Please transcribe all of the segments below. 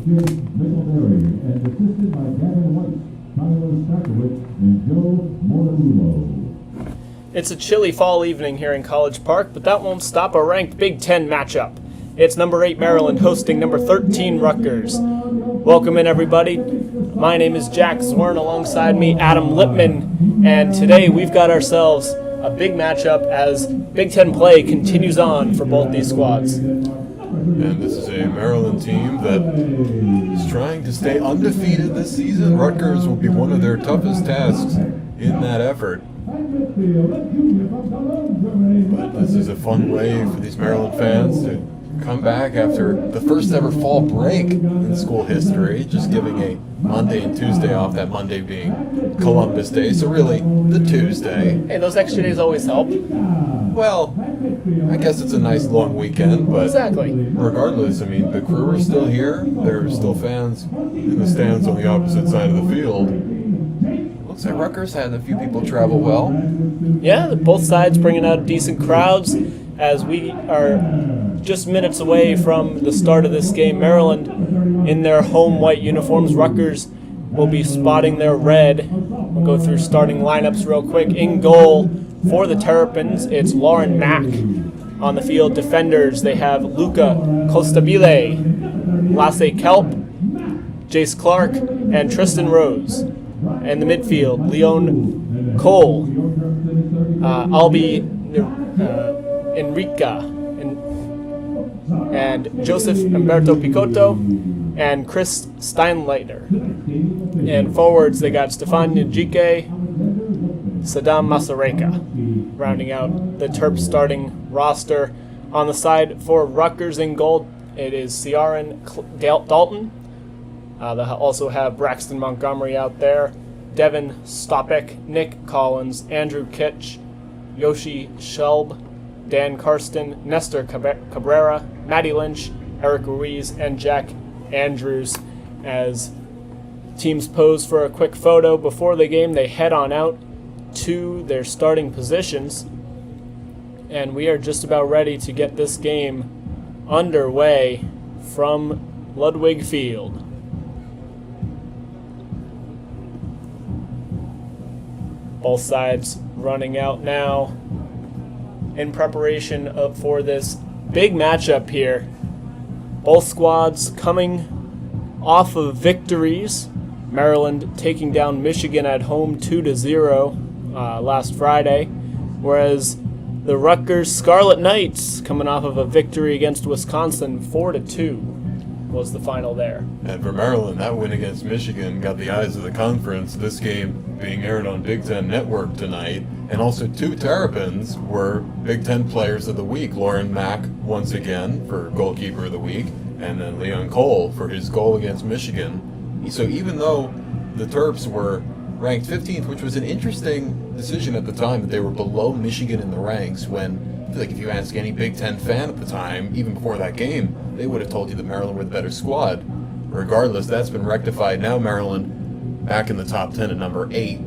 It's a chilly fall evening here in College Park, but that won't stop a ranked Big Ten matchup. It's number 8 Maryland hosting number 13 Rutgers. Welcome in, everybody. My name is Jack Zwirn, alongside me Adam Lipman, and today we've got ourselves a big matchup as Big Ten play continues on for both these squads. And this is a Maryland team that is trying to stay undefeated this season. Rutgers will be one of their toughest tasks in that effort. But this is a fun way for these Maryland fans to come back after the first ever fall break in school history, just giving a Monday and Tuesday off, that Monday being Columbus Day, so really the Tuesday. Hey, those extra days always help. Well, I guess it's a nice long weekend, but Exactly. regardless, I mean, the crew are still here. There are still fans in the stands on the opposite side of the field. Looks like Rutgers had a few people travel well. Yeah, both sides bringing out decent crowds as we are just minutes away from the start of this game. Maryland in their home white uniforms. Rutgers will be spotting their red. We'll go through starting lineups real quick. In goal for the Terrapins, it's Lauren Mack. On the field, defenders, they have Luca Costabile, Lasse Kelp, Jace Clark, and Tristan Rose. And the midfield, Leon Cole, Albi Enrica, and Joseph Umberto Picotto, and Chris Steinleiter. And forwards, they got Stefan Njike, Saddam Masareka, rounding out the Terps starting roster. On the side for Rutgers in goal, it is Ciaran Dalton. They also have Braxton Montgomery out there, Devin Stopek, Nick Collins, Andrew Kitch, Yoshi Shelb, Dan Karsten, Nestor Cabrera, Matty Lynch, Eric Ruiz, and Jack Andrews. As teams pose for a quick photo before the game, they head on out to their starting positions. And we are just about ready to get this game underway from Ludwig Field. Both sides running out now in preparation for this big matchup here. Both squads coming off of victories. Maryland taking down Michigan at home 2-0 last Friday, whereas the Rutgers Scarlet Knights coming off of a victory against Wisconsin 4-2 was the final there. And for Maryland, that win against Michigan got the eyes of the conference. This game being aired on Big Ten Network tonight. And also 2 Terrapins were Big Ten Players of the Week. Lauren Mack, once again, for Goalkeeper of the Week, and then Leon Cole for his goal against Michigan. So even though the Terps were ranked 15th, which was an interesting decision at the time, that they were below Michigan in the ranks, when I feel like if you ask any Big Ten fan at the time, even before that game, they would have told you that Maryland were the better squad. Regardless, that's been rectified. Now Maryland back in the top 10 at number 8.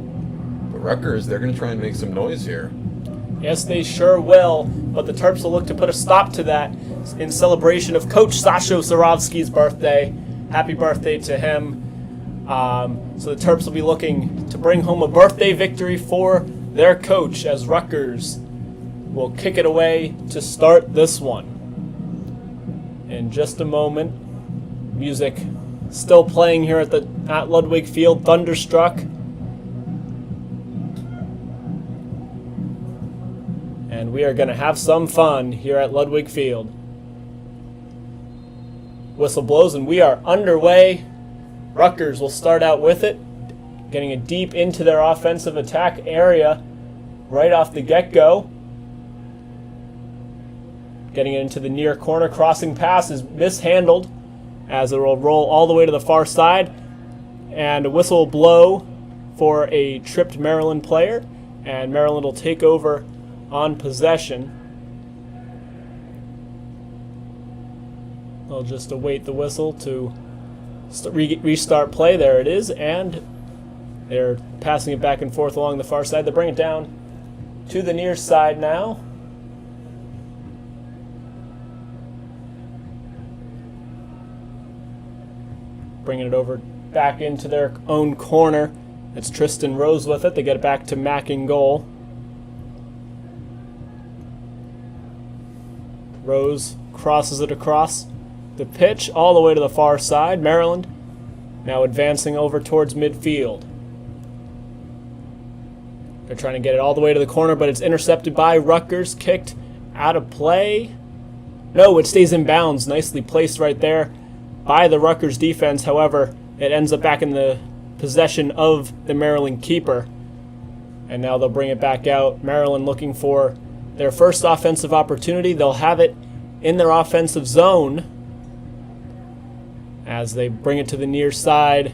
But Rutgers, they're going to try and make some noise here. Yes, they sure will, but the Terps will look to put a stop to that in celebration of Coach Sasho Sarovsky's birthday. Happy birthday to him. So the Terps will be looking to bring home a birthday victory for their coach, as Rutgers will kick it away to start this one. In just a moment, music still playing here at Ludwig Field, Thunderstruck. And we are going to have some fun here at Ludwig Field. Whistle blows and we are underway. Rutgers will start out with it, getting it deep into their offensive attack area right off the get-go. Getting it into the near corner, crossing pass is mishandled as it will roll all the way to the far side. And a whistle will blow for a tripped Maryland player, and Maryland will take over on possession. They'll just await the whistle to restart play. There it is, and they're passing it back and forth along the far side. They bring it down to the near side now. bringing it over back into their own corner. It's Tristan Rose with it. They get it back to Mack in goal. Rose crosses it across the pitch all the way to the far side. Maryland now advancing over towards midfield. They're trying to get it all the way to the corner, but it's intercepted by Rutgers. Kicked out of play. No, it stays in bounds. Nicely placed right there by the Rutgers defense. However, it ends up back in the possession of the Maryland keeper. And now they'll bring it back out. Maryland looking for their first offensive opportunity. They'll have it in their offensive zone as they bring it to the near side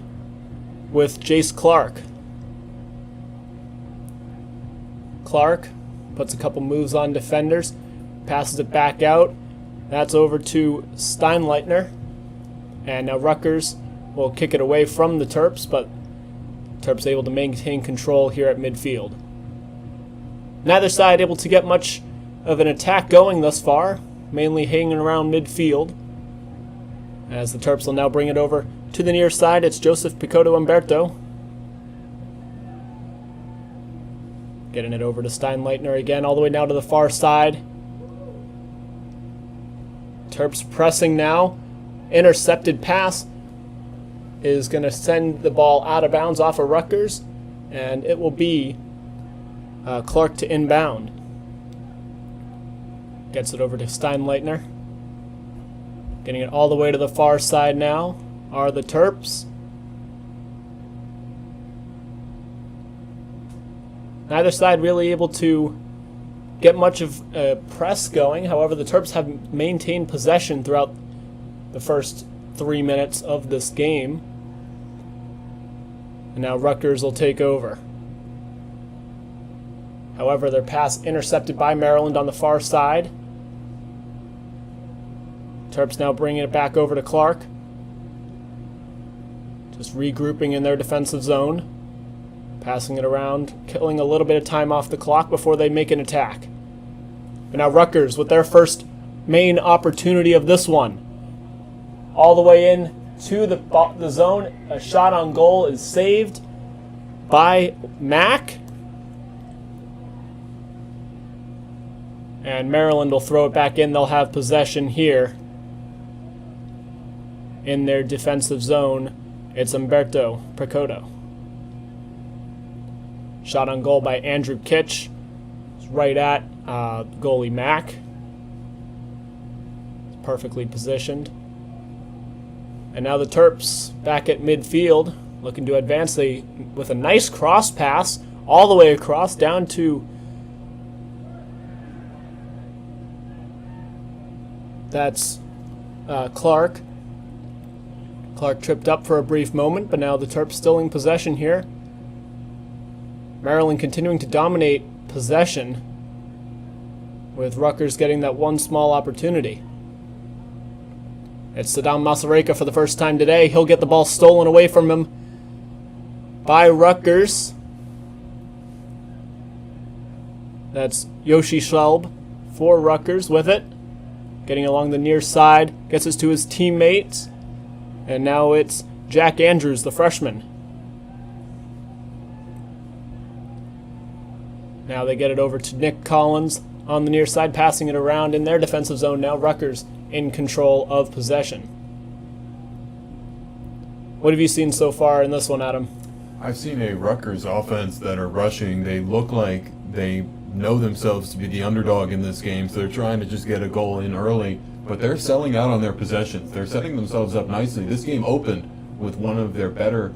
with Jace Clark. Clark puts a couple moves on defenders, passes it back out. That's over to Steinleitner. And now Rutgers will kick it away from the Terps, but Terps able to maintain control here at midfield. Neither side able to get much of an attack going thus far, mainly hanging around midfield. As the Terps will now bring it over to the near side, it's Joseph Picotto Umberto. Getting it over to Steinleitner again, all the way now to the far side. Terps pressing now. Intercepted pass is going to send the ball out of bounds off of Rutgers, and it will be Clark to inbound. Gets it over to Steinleitner. Getting it all the way to the far side now are the Terps. Neither side really able to get much of a press going. However, the Terps have maintained possession throughout the first 3 minutes of this game. And now Rutgers will take over. However, their pass intercepted by Maryland on the far side. Terps now bringing it back over to Clark. Just regrouping in their defensive zone. Passing it around, killing a little bit of time off the clock before they make an attack. But now Rutgers with their first main opportunity of this one. All the way in to the zone. A shot on goal is saved by Mack. And Maryland will throw it back in. They'll have possession here in their defensive zone. It's Umberto Picotto. Shot on goal by Andrew Kitch. It's right at goalie Mack. It's perfectly positioned. And now the Terps back at midfield, looking to advance with a nice cross pass all the way across down to that's Clark. Clark tripped up for a brief moment, but now the Terps still in possession here. Maryland continuing to dominate possession, with Rutgers getting that one small opportunity. It's Saddam Masareka for the first time today. He'll get the ball stolen away from him by Rutgers. That's Yoshi Schwalb for Rutgers with it. Getting along the near side, gets us to his teammates. And now it's Jack Andrews, the freshman. Now they get it over to Nick Collins on the near side, passing it around in their defensive zone. Now Rutgers in control of possession. What have you seen so far in this one, Adam? I've seen a Rutgers offense that are rushing. They look like they know themselves to be the underdog in this game, so they're trying to just get a goal in early, but they're selling out on their possessions. They're setting themselves up nicely. This game opened with one of their better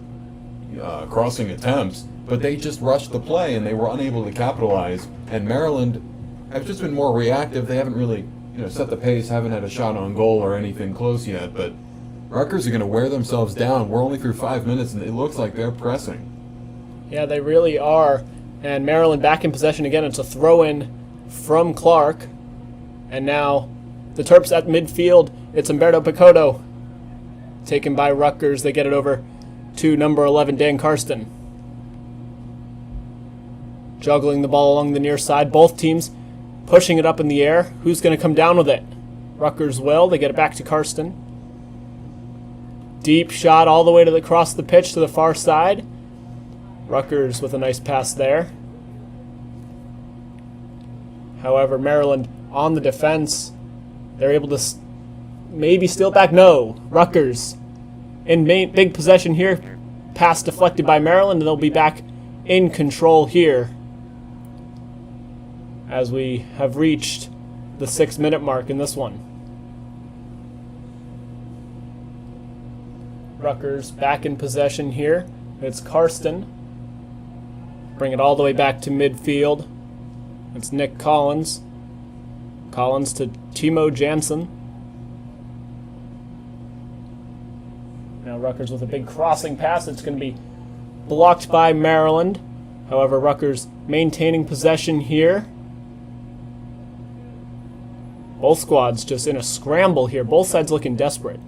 crossing attempts, but they just rushed the play and they were unable to capitalize. And Maryland have just been more reactive. They haven't really set the pace, haven't had a shot on goal or anything close yet, but Rutgers are going to wear themselves down. We're only through 5 minutes and it looks like they're pressing. Yeah, they really are. And Maryland back in possession again. It's a throw-in from Clark. And now the Terps at midfield. It's Umberto Picotto. Taken by Rutgers. They get it over to number 11, Dan Karsten. Juggling the ball along the near side. Both teams pushing it up in the air. Who's going to come down with it? Rutgers will. They get it back to Karsten. deep shot all the way across the pitch to the far side. Rutgers with a nice pass there. However, Maryland on the defense. They're able to maybe steal it back. No, Rutgers in big possession here. Pass deflected by Maryland, and they'll be back in control here as we have reached the 6-minute mark in this one. Rutgers back in possession here. It's Karsten. Bring it all the way back to midfield. It's Nick Collins. Collins to Timo Jansen. Now Rutgers with a big crossing pass. It's going to be blocked by Maryland. However, Rutgers maintaining possession here. Both squads just in a scramble here. Both sides looking desperate.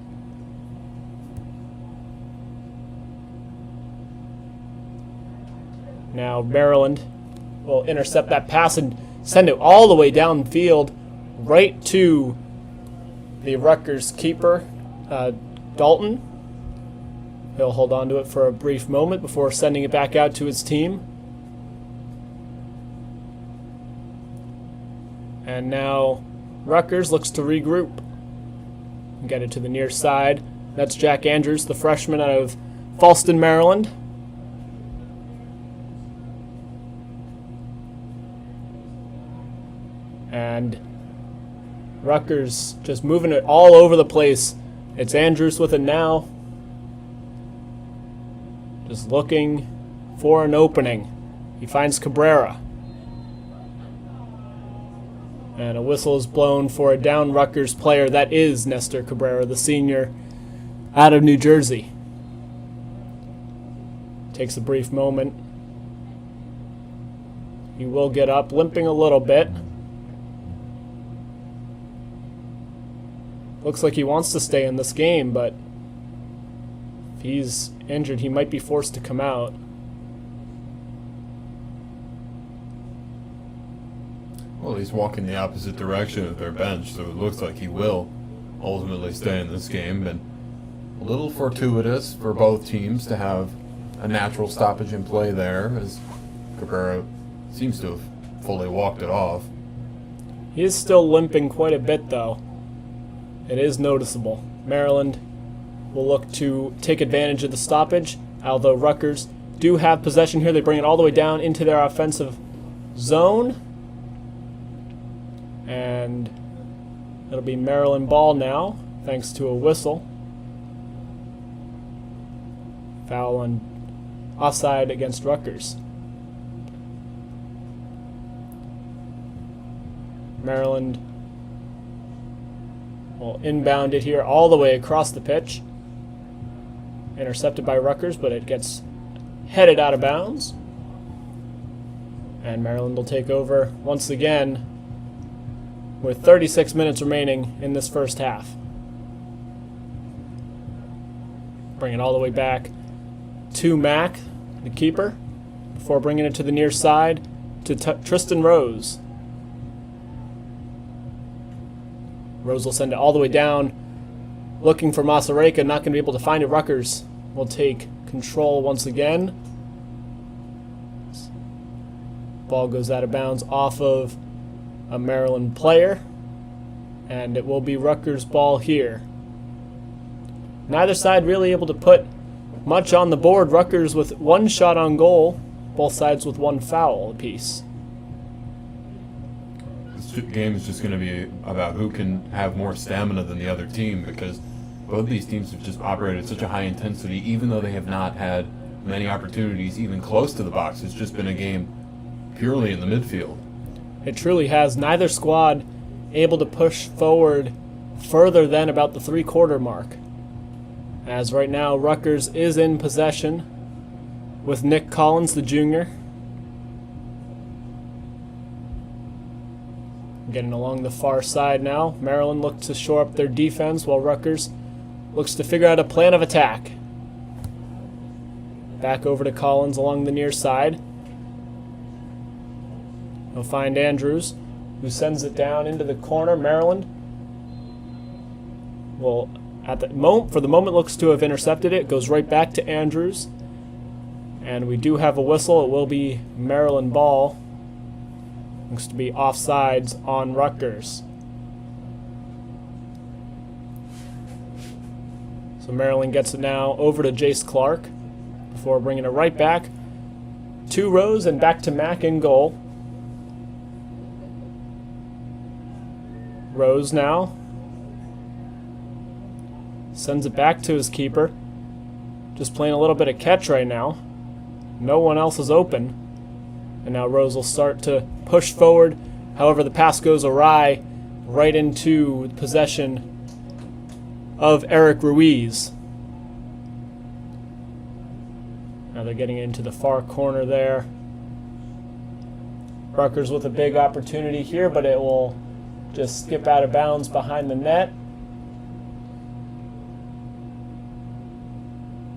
Now Maryland will intercept that pass and send it all the way downfield right to the Rutgers keeper, Dalton. He'll hold on to it for a brief moment before sending it back out to his team. And now Rutgers looks to regroup and get it to the near side. That's Jack Andrews, the freshman out of Falston, Maryland. And Rutgers just moving it all over the place. It's Andrews with it now. Just looking for an opening. He finds Cabrera. And a whistle is blown for a down Rutgers player. That is Nestor Cabrera, the senior out of New Jersey. Takes a brief moment. He will get up, limping a little bit. Looks like he wants to stay in this game, but if he's injured, he might be forced to come out. Well, he's walking the opposite direction of their bench, so it looks like he will ultimately stay in this game. But a little fortuitous for both teams to have a natural stoppage in play there, as Cabrera seems to have fully walked it off. He is still limping quite a bit, though. It is noticeable. Maryland will look to take advantage of the stoppage, although Rutgers do have possession here. They bring it all the way down into their offensive zone. And it'll be Maryland ball now, thanks to a whistle. Foul on offside against Rutgers. Maryland will inbound it here all the way across the pitch. Intercepted by Rutgers, but it gets headed out of bounds. And Maryland will take over once again with 36 minutes remaining in this first half. Bring it all the way back to Mack, the keeper, before bringing it to the near side to Tristan Rose. Rose will send it all the way down, looking for Masareka, not going to be able to find it. Rutgers will take control once again. Ball goes out of bounds off of a Maryland player, and it will be Rutgers ball here. Neither side really able to put much on the board. Rutgers with one shot on goal, both sides with one foul apiece. This game is just going to be about who can have more stamina than the other team, because both these teams have just operated at such a high intensity, even though they have not had many opportunities even close to the box. It's just been a game purely in the midfield. It truly has. Neither squad able to push forward further than about the three-quarter mark. As right now, Rutgers is in possession with Nick Collins, the junior. Getting along the far side now. Maryland looks to shore up their defense while Rutgers looks to figure out a plan of attack. Back over to Collins along the near side. He'll find Andrews, who sends it down into the corner. Maryland will at the moment, for the moment, looks to have intercepted it. Goes right back to Andrews. And we do have a whistle. It will be Maryland ball. Looks to be offsides on Rutgers. So Maryland gets it now over to Jace Clark before bringing it right back to Rose and back to Mack in goal. Rose now sends it back to his keeper. Just playing a little bit of catch right now. No one else is open. And now Rose will start to push forward. However, the pass goes awry right into possession of Eric Ruiz. Now they're getting into the far corner there. Rutgers with a big opportunity here, but it will just skip out of bounds behind the net.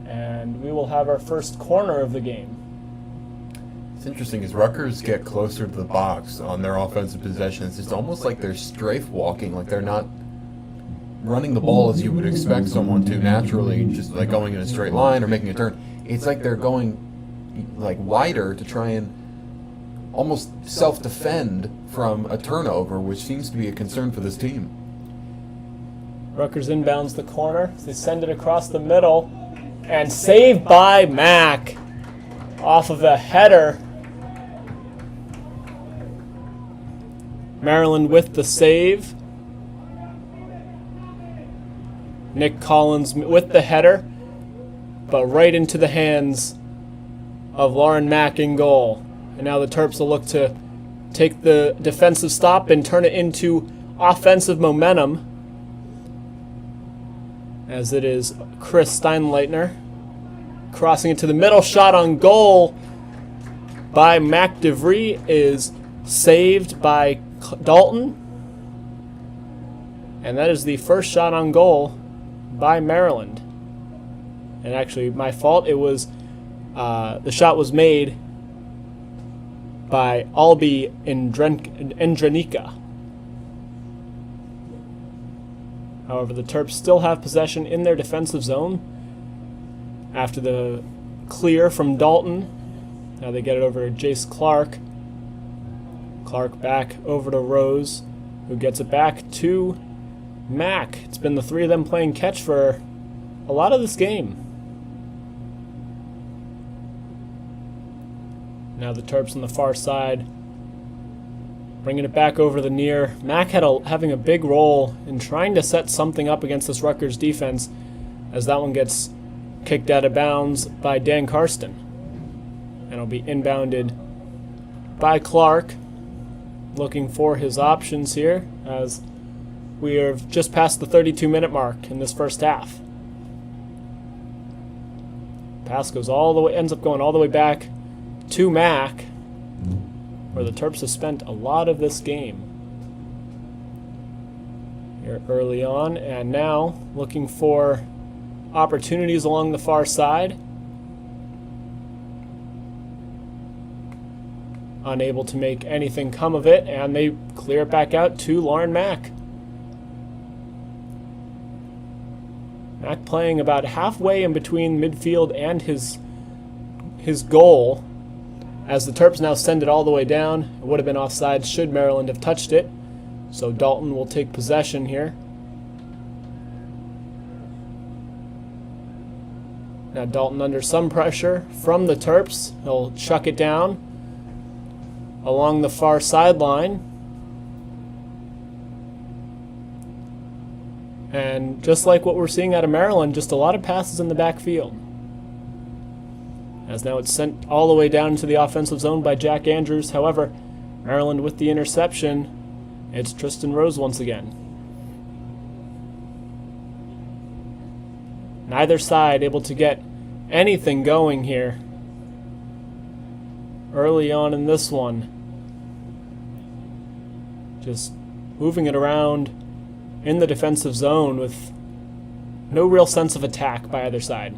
And we will have our first corner of the game. It's interesting as Rutgers get closer to the box on their offensive possessions. It's almost like they're strafe walking, like they're not running the ball as you would expect someone to naturally, just like going in a straight line or making a turn. It's like they're going like wider to try and almost self-defend from a turnover, which seems to be a concern for this team. Rutgers inbounds the corner. They send it across the middle. And saved by Mack off of a header. Maryland with the save. Nick Collins with the header, but right into the hands of Lauren Mack in goal. And now the Terps will look to take the defensive stop and turn it into offensive momentum, as it is Chris Steinleitner crossing it to the middle. Shot on goal by Mac DeVries is saved by Dalton. And that is the first shot on goal by Maryland. And actually, my fault. It was the shot was made by Albi Endrenica. However, the Terps still have possession in their defensive zone after the clear from Dalton. Now they get it over to Jace Clark. Clark back over to Rose, who gets it back to Mack. It's been the three of them playing catch for a lot of this game. Now the Terps on the far side, bringing it back over the near. Mack having a big role in trying to set something up against this Rutgers defense, as that one gets kicked out of bounds by Dan Karsten. And it'll be inbounded by Clark, looking for his options here, as we are just past the 32-minute mark in this first half. Pass goes all the way, ends up going all the way back to Mack, where the Terps have spent a lot of this game here early on, and now looking for opportunities along the far side. Unable to make anything come of it, and they clear it back out to Lauren Mack. Mack playing about halfway in between midfield and his goal, as the Terps now send it all the way down. It would have been offside should Maryland have touched it. So Dalton will take possession here. Now Dalton under some pressure from the Terps. He'll chuck it down along the far sideline. And just like what we're seeing out of Maryland, just a lot of passes in the backfield. As now it's sent all the way down into the offensive zone by Jack Andrews. However, Maryland with the interception. It's Tristan Rose once again. Neither side able to get anything going here early on in this one. Just moving it around in the defensive zone with no real sense of attack by either side.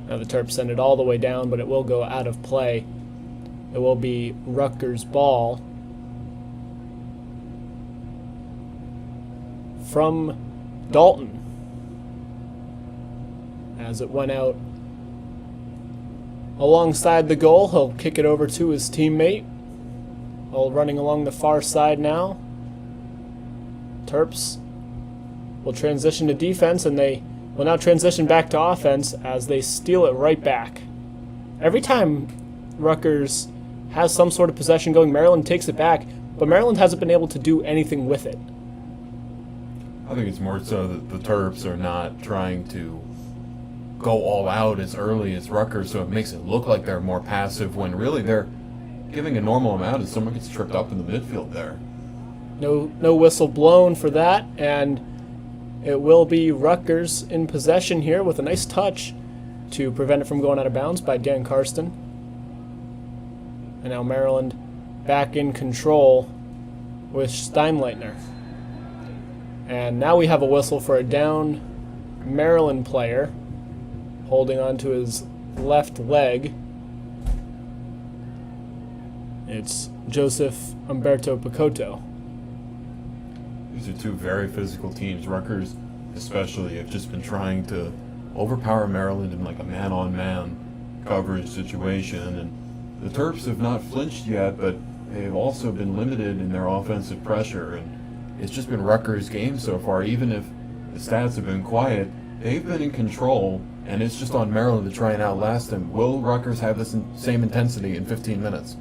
Now the Terps send it all the way down, but it will go out of play. It will be Rutgers' ball. from Dalton as it went out alongside the goal. He'll kick it over to his teammate. All running along the far side now. Terps will transition to defense, and they will now transition back to offense as they steal it right back. Every time Rutgers has some sort of possession going, Maryland takes it back, but Maryland hasn't been able to do anything with it. I think it's more so that the Terps are not trying to go all out as early as Rutgers, so it makes it look like they're more passive when really they're giving a normal amount as someone gets tripped up in the midfield there. No whistle blown for that, and it will be Rutgers in possession here with a nice touch to prevent it from going out of bounds by Dan Karsten. And now Maryland back in control with Steinleitner. And now we have a whistle for a down Maryland player holding on to his left leg. It's Joseph Umberto Picotto. These are two very physical teams. Rutgers especially have just been trying to overpower Maryland in like a man-on-man coverage situation, and the Terps have not flinched yet, but they've also been limited in their offensive pressure, and it's just been Rutgers' game so far. Even if the stats have been quiet, they've been in control, and it's just on Maryland to try and outlast them. Will Rutgers have this same intensity in 15 minutes?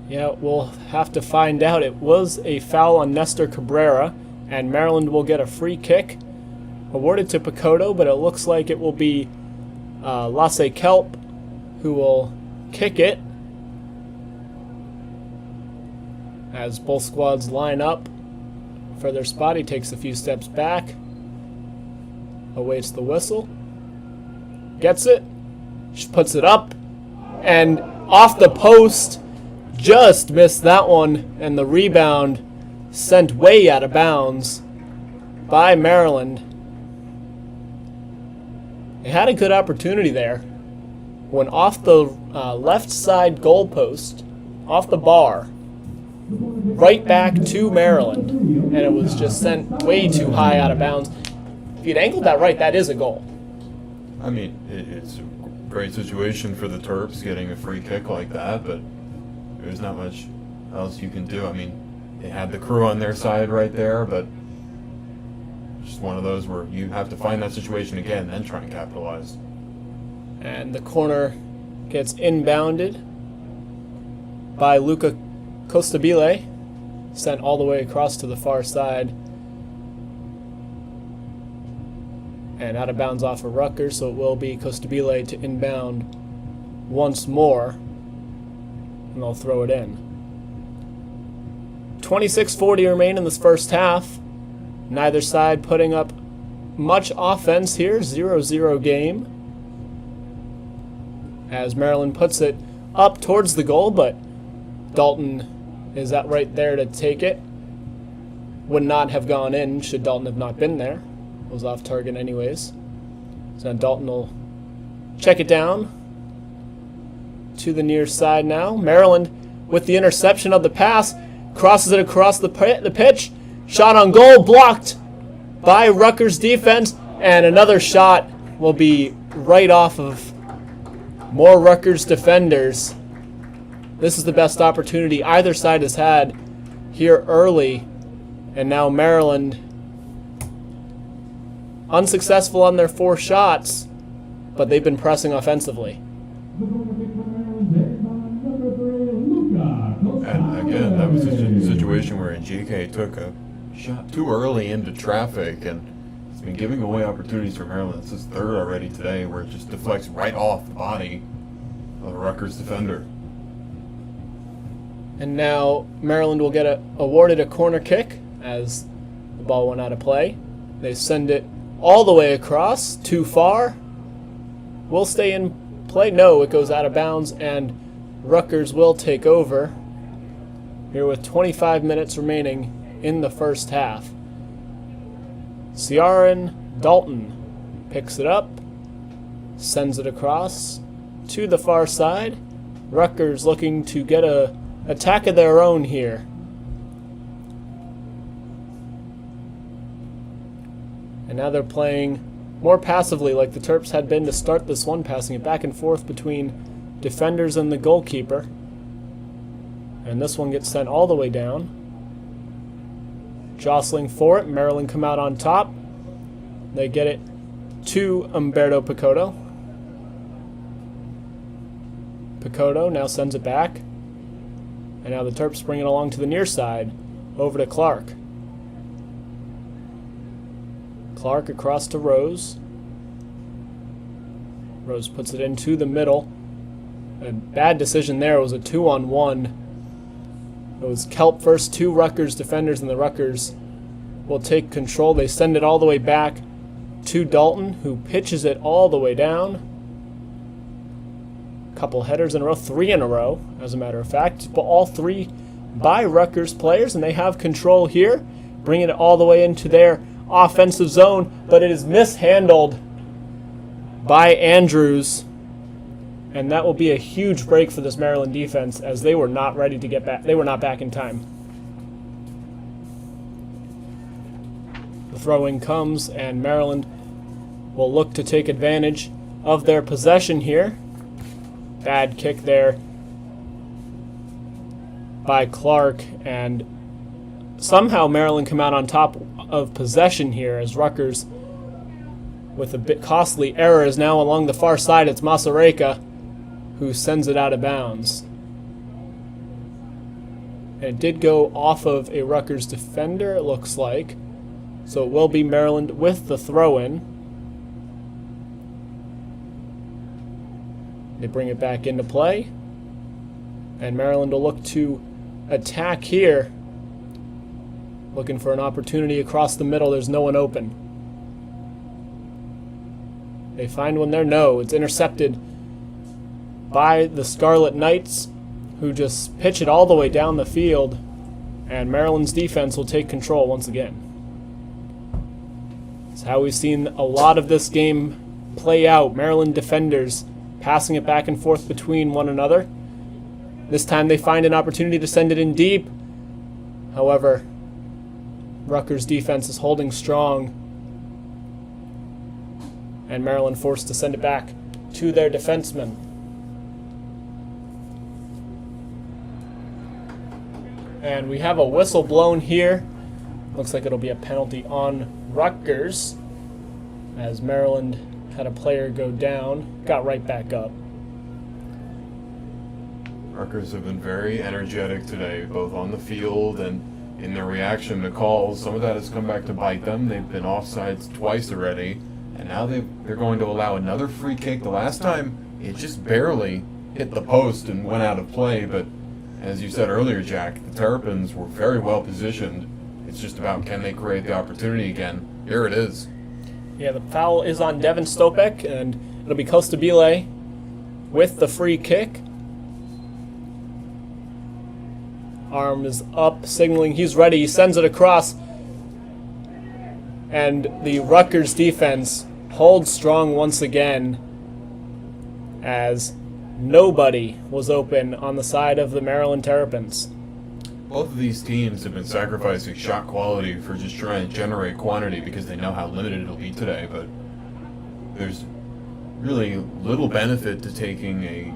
Yeah, we'll have to find out. It was a foul on Nestor Cabrera, and Maryland will get a free kick awarded to Picotto, but it looks like it will be Lasse Kelp who will kick it as both squads line up for their spot. He takes a few steps back, awaits the whistle, gets it, puts it up, and off the post. Just missed that one, and the rebound sent way out of bounds by Maryland. They had a good opportunity there. Went off the left side goalpost, off the bar, right back to Maryland, and it was just sent way too high out of bounds. If he'd angled that right, that is a goal. I mean, it's a great situation for the Terps getting a free kick like that, but there's not much else you can do. I mean, they had the crew on their side right there, but just one of those where you have to find that situation again, then try and capitalize. And the corner gets inbounded by Luca Costabile, sent all the way across to the far side. And out of bounds off of Rutgers, so it will be Costabile to inbound once more. And they'll throw it in. 26:40 remain in this first half. Neither side putting up much offense here. 0-0 game. As Maryland puts it up towards the goal, but Dalton is that right there to take it. Would not have gone in should Dalton have not been there. Was off target anyways. So now Dalton will check it down to the near side now. Maryland with the interception of the pass, crosses it across the pitch. Shot on goal, blocked by Rutgers defense, and another shot will be right off of more Rutgers defenders. This is the best opportunity either side has had here early, and now Maryland unsuccessful on their 4 shots, but they've been pressing offensively. And again, that was a situation where Njike took a shot too early into traffic, and it's been giving away opportunities for Maryland. It's his third already today, where it just deflects right off the body of the Rutgers defender. And now Maryland will get awarded a corner kick as the ball went out of play. They send it all the way across, too far. Will stay in play. No, it goes out of bounds, and Rutgers will take over here with 25 minutes remaining in the first half. Ciaran Dalton picks it up, sends it across to the far side. Rutgers looking to get a attack of their own here. And now they're playing more passively like the Terps had been to start this one, passing it back and forth between defenders and the goalkeeper. And this one gets sent all the way down. Jostling for it, Maryland come out on top. They get it to Umberto Picotto. Picotto now sends it back. And now the Terps bring it along to the near side, over to Clark. Clark across to Rose. Rose puts it into the middle. A bad decision there. It was a 2-on-1. It was Kelp first, 2 Rutgers defenders, and the Rutgers will take control. They send it all the way back to Dalton, who pitches it all the way down. Couple headers in a row, 3 in a row, as a matter of fact. But all 3 by Rutgers players, and they have control here, bringing it all the way into their offensive zone, but it is mishandled by Andrews, and that will be a huge break for this Maryland defense, as they were not ready to get back. They were not back in time. The throw-in comes, and Maryland will look to take advantage of their possession here. Bad kick there by Clark, and somehow Maryland come out on top of possession here, as Rutgers, with a bit costly error, is now along the far side. It's Masareka who sends it out of bounds. And it did go off of a Rutgers defender, it looks like. So it will be Maryland with the throw-in. They bring it back into play. And Maryland will look to attack here. Looking for an opportunity across the middle. There's no one open. They find one there. No, it's intercepted by the Scarlet Knights, who just pitch it all the way down the field. And Maryland's defense will take control once again. It's how we've seen a lot of this game play out. Maryland defenders passing it back and forth between one another. This time they find an opportunity to send it in deep. However, Rutgers defense is holding strong, and Maryland forced to send it back to their defensemen. And we have a whistle blown here. Looks like it'll be a penalty on Rutgers, as Maryland had a player go down, got right back up. Rutgers have been very energetic today, both on the field and in their reaction to calls. Some of that has come back to bite them. They've been offsides twice already, and now they're going to allow another free kick. The last time, it just barely hit the post and went out of play, but as you said earlier, Jack, the Terrapins were very well positioned. It's just about, can they create the opportunity again? Here it is. Yeah, the foul is on Devin Stopek, and it'll be Costabile with the free kick. Arm is up, signaling he's ready. He sends it across. And the Rutgers defense holds strong once again, as nobody was open on the side of the Maryland Terrapins. Both of these teams have been sacrificing shot quality for just trying to generate quantity because they know how limited it'll be today, but there's really little benefit to taking a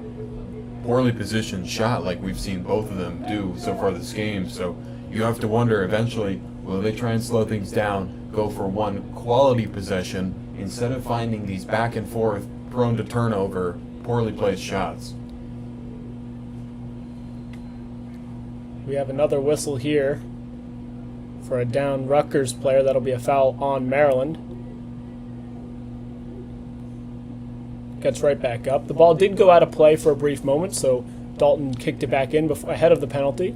poorly positioned shot like we've seen both of them do so far this game. So you have to wonder, eventually, will they try and slow things down, go for one quality possession instead of finding these back and forth, prone to turnover, poorly placed shots? We have another whistle here for a down Rutgers player. That'll be a foul on Maryland. Gets right back up. The ball did go out of play for a brief moment, so Dalton kicked it back in ahead of the penalty.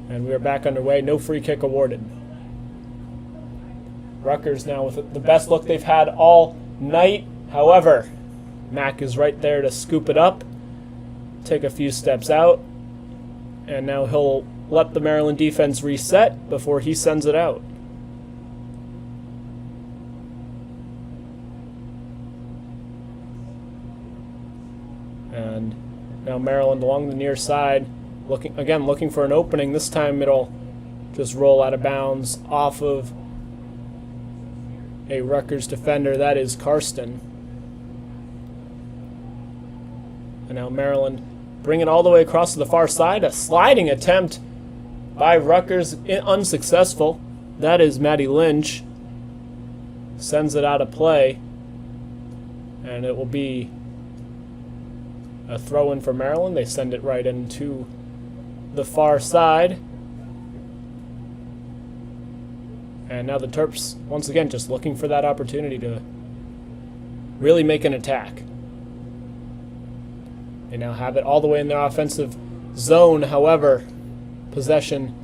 And we are back underway. No free kick awarded. Rutgers now with the best look they've had all night. However, Mack is right there to scoop it up, take a few steps out, and now he'll let the Maryland defense reset before he sends it out. And now Maryland along the near side, looking for an opening. This time it'll just roll out of bounds off of a Rutgers defender. That is Karsten. And now Maryland bring it all the way across to the far side. A sliding attempt by Rutgers, unsuccessful. That is Maddie Lynch. Sends it out of play. And it will be a throw-in for Maryland. They send it right into the far side. And now the Terps, once again, just looking for that opportunity to really make an attack. They now have it all the way in their offensive zone. However, possession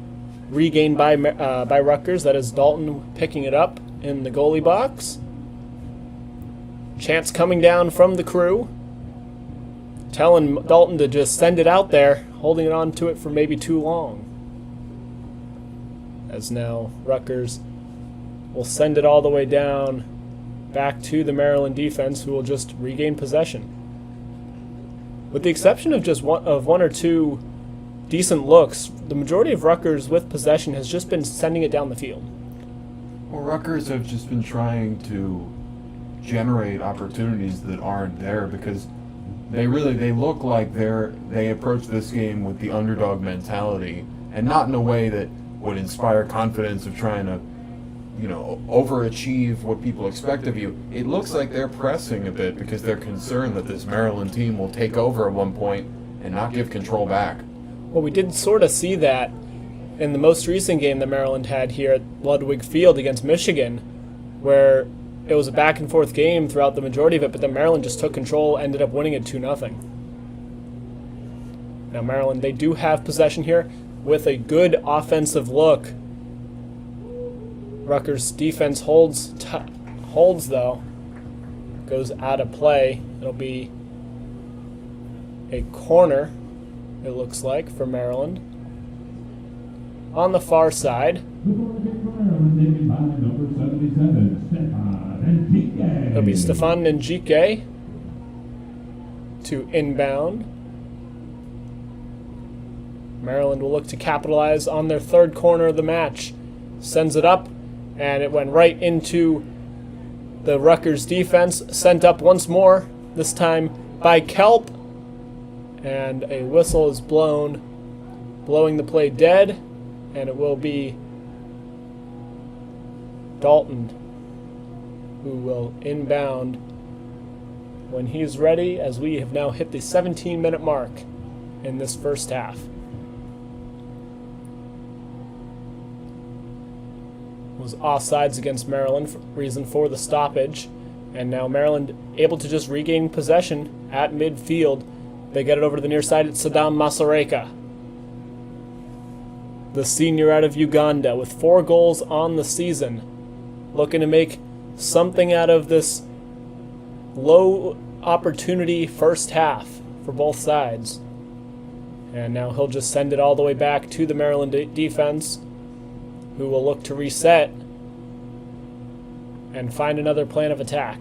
regained by Rutgers. That is Dalton picking it up in the goalie box. Chance coming down from the crew, telling Dalton to just send it out there, holding it on to it for maybe too long. As now Rutgers will send it all the way down back to the Maryland defense, who will just regain possession. With the exception of just one or two decent looks, the majority of Rutgers with possession has just been sending it down the field. Well, Rutgers have just been trying to generate opportunities that aren't there because they look like they approach this game with the underdog mentality, and not in a way that would inspire confidence of trying to, overachieve what people expect of you. It looks like they're pressing a bit because they're concerned that this Maryland team will take over at one point and not give control back. Well, we did sort of see that in the most recent game that Maryland had here at Ludwig Field against Michigan, where it was a back-and-forth game throughout the majority of it, but then Maryland just took control, ended up winning it 2-0. Now Maryland, they do have possession here with a good offensive look. Rutgers defense holds though. Goes out of play. It'll be a corner, it looks like, for Maryland. On the far side, it'll be Stefan Njike to inbound. Maryland will look to capitalize on their third corner of the match. Sends it up, and it went right into the Rutgers defense. Sent up once more, this time by Kelp. And a whistle is blown, blowing the play dead. And it will be Dalton who will inbound when he's ready, as we have now hit the 17-minute mark in this first half. It was offsides against Maryland, reason for the stoppage. And now Maryland able to just regain possession at midfield. They get it over to the near side. It's Saddam Masareka, the senior out of Uganda, with 4 goals on the season, looking to make something out of this low opportunity first half for both sides. And now he'll just send it all the way back to the Maryland defense, who will look to reset and find another plan of attack.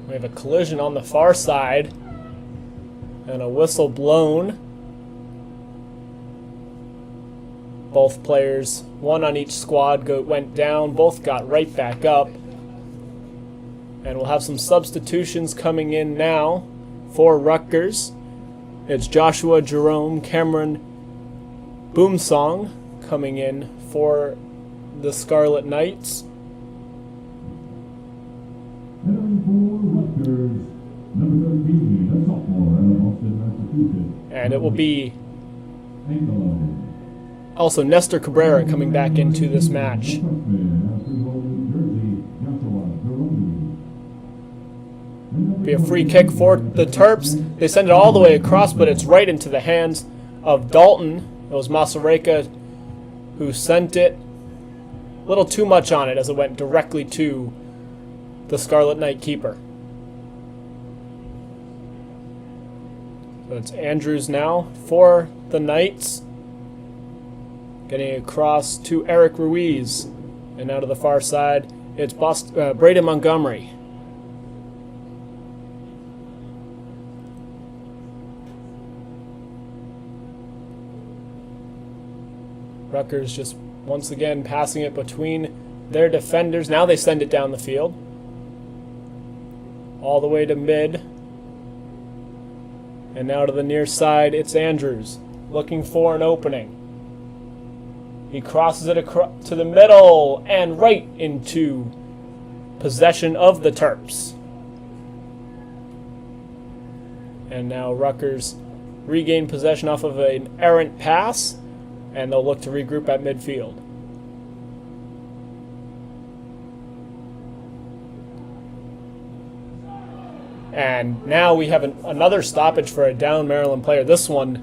We have a collision on the far side and a whistle blown. Both players, one on each squad, went down. Both got right back up. And we'll have some substitutions coming in now for Rutgers. It's Joshua Jerome, Cameron Boomsong coming in for the Scarlet Knights. And it will be also Nestor Cabrera coming back into this match. Be a free kick for the Terps. They send it all the way across, but it's right into the hands of Dalton. It was Masareka who sent it. A little too much on it as it went directly to the Scarlet Knight keeper. So it's Andrews now for the Knights. Getting across to Eric Ruiz. And now to the far side, it's Braden Montgomery. Rutgers just once again passing it between their defenders. Now they send it down the field. All the way to mid. And now to the near side, it's Andrews looking for an opening. He crosses it across to the middle and right into possession of the Terps. And now Rutgers regain possession off of an errant pass, and they'll look to regroup at midfield. And now we have another stoppage for a down Maryland player. This one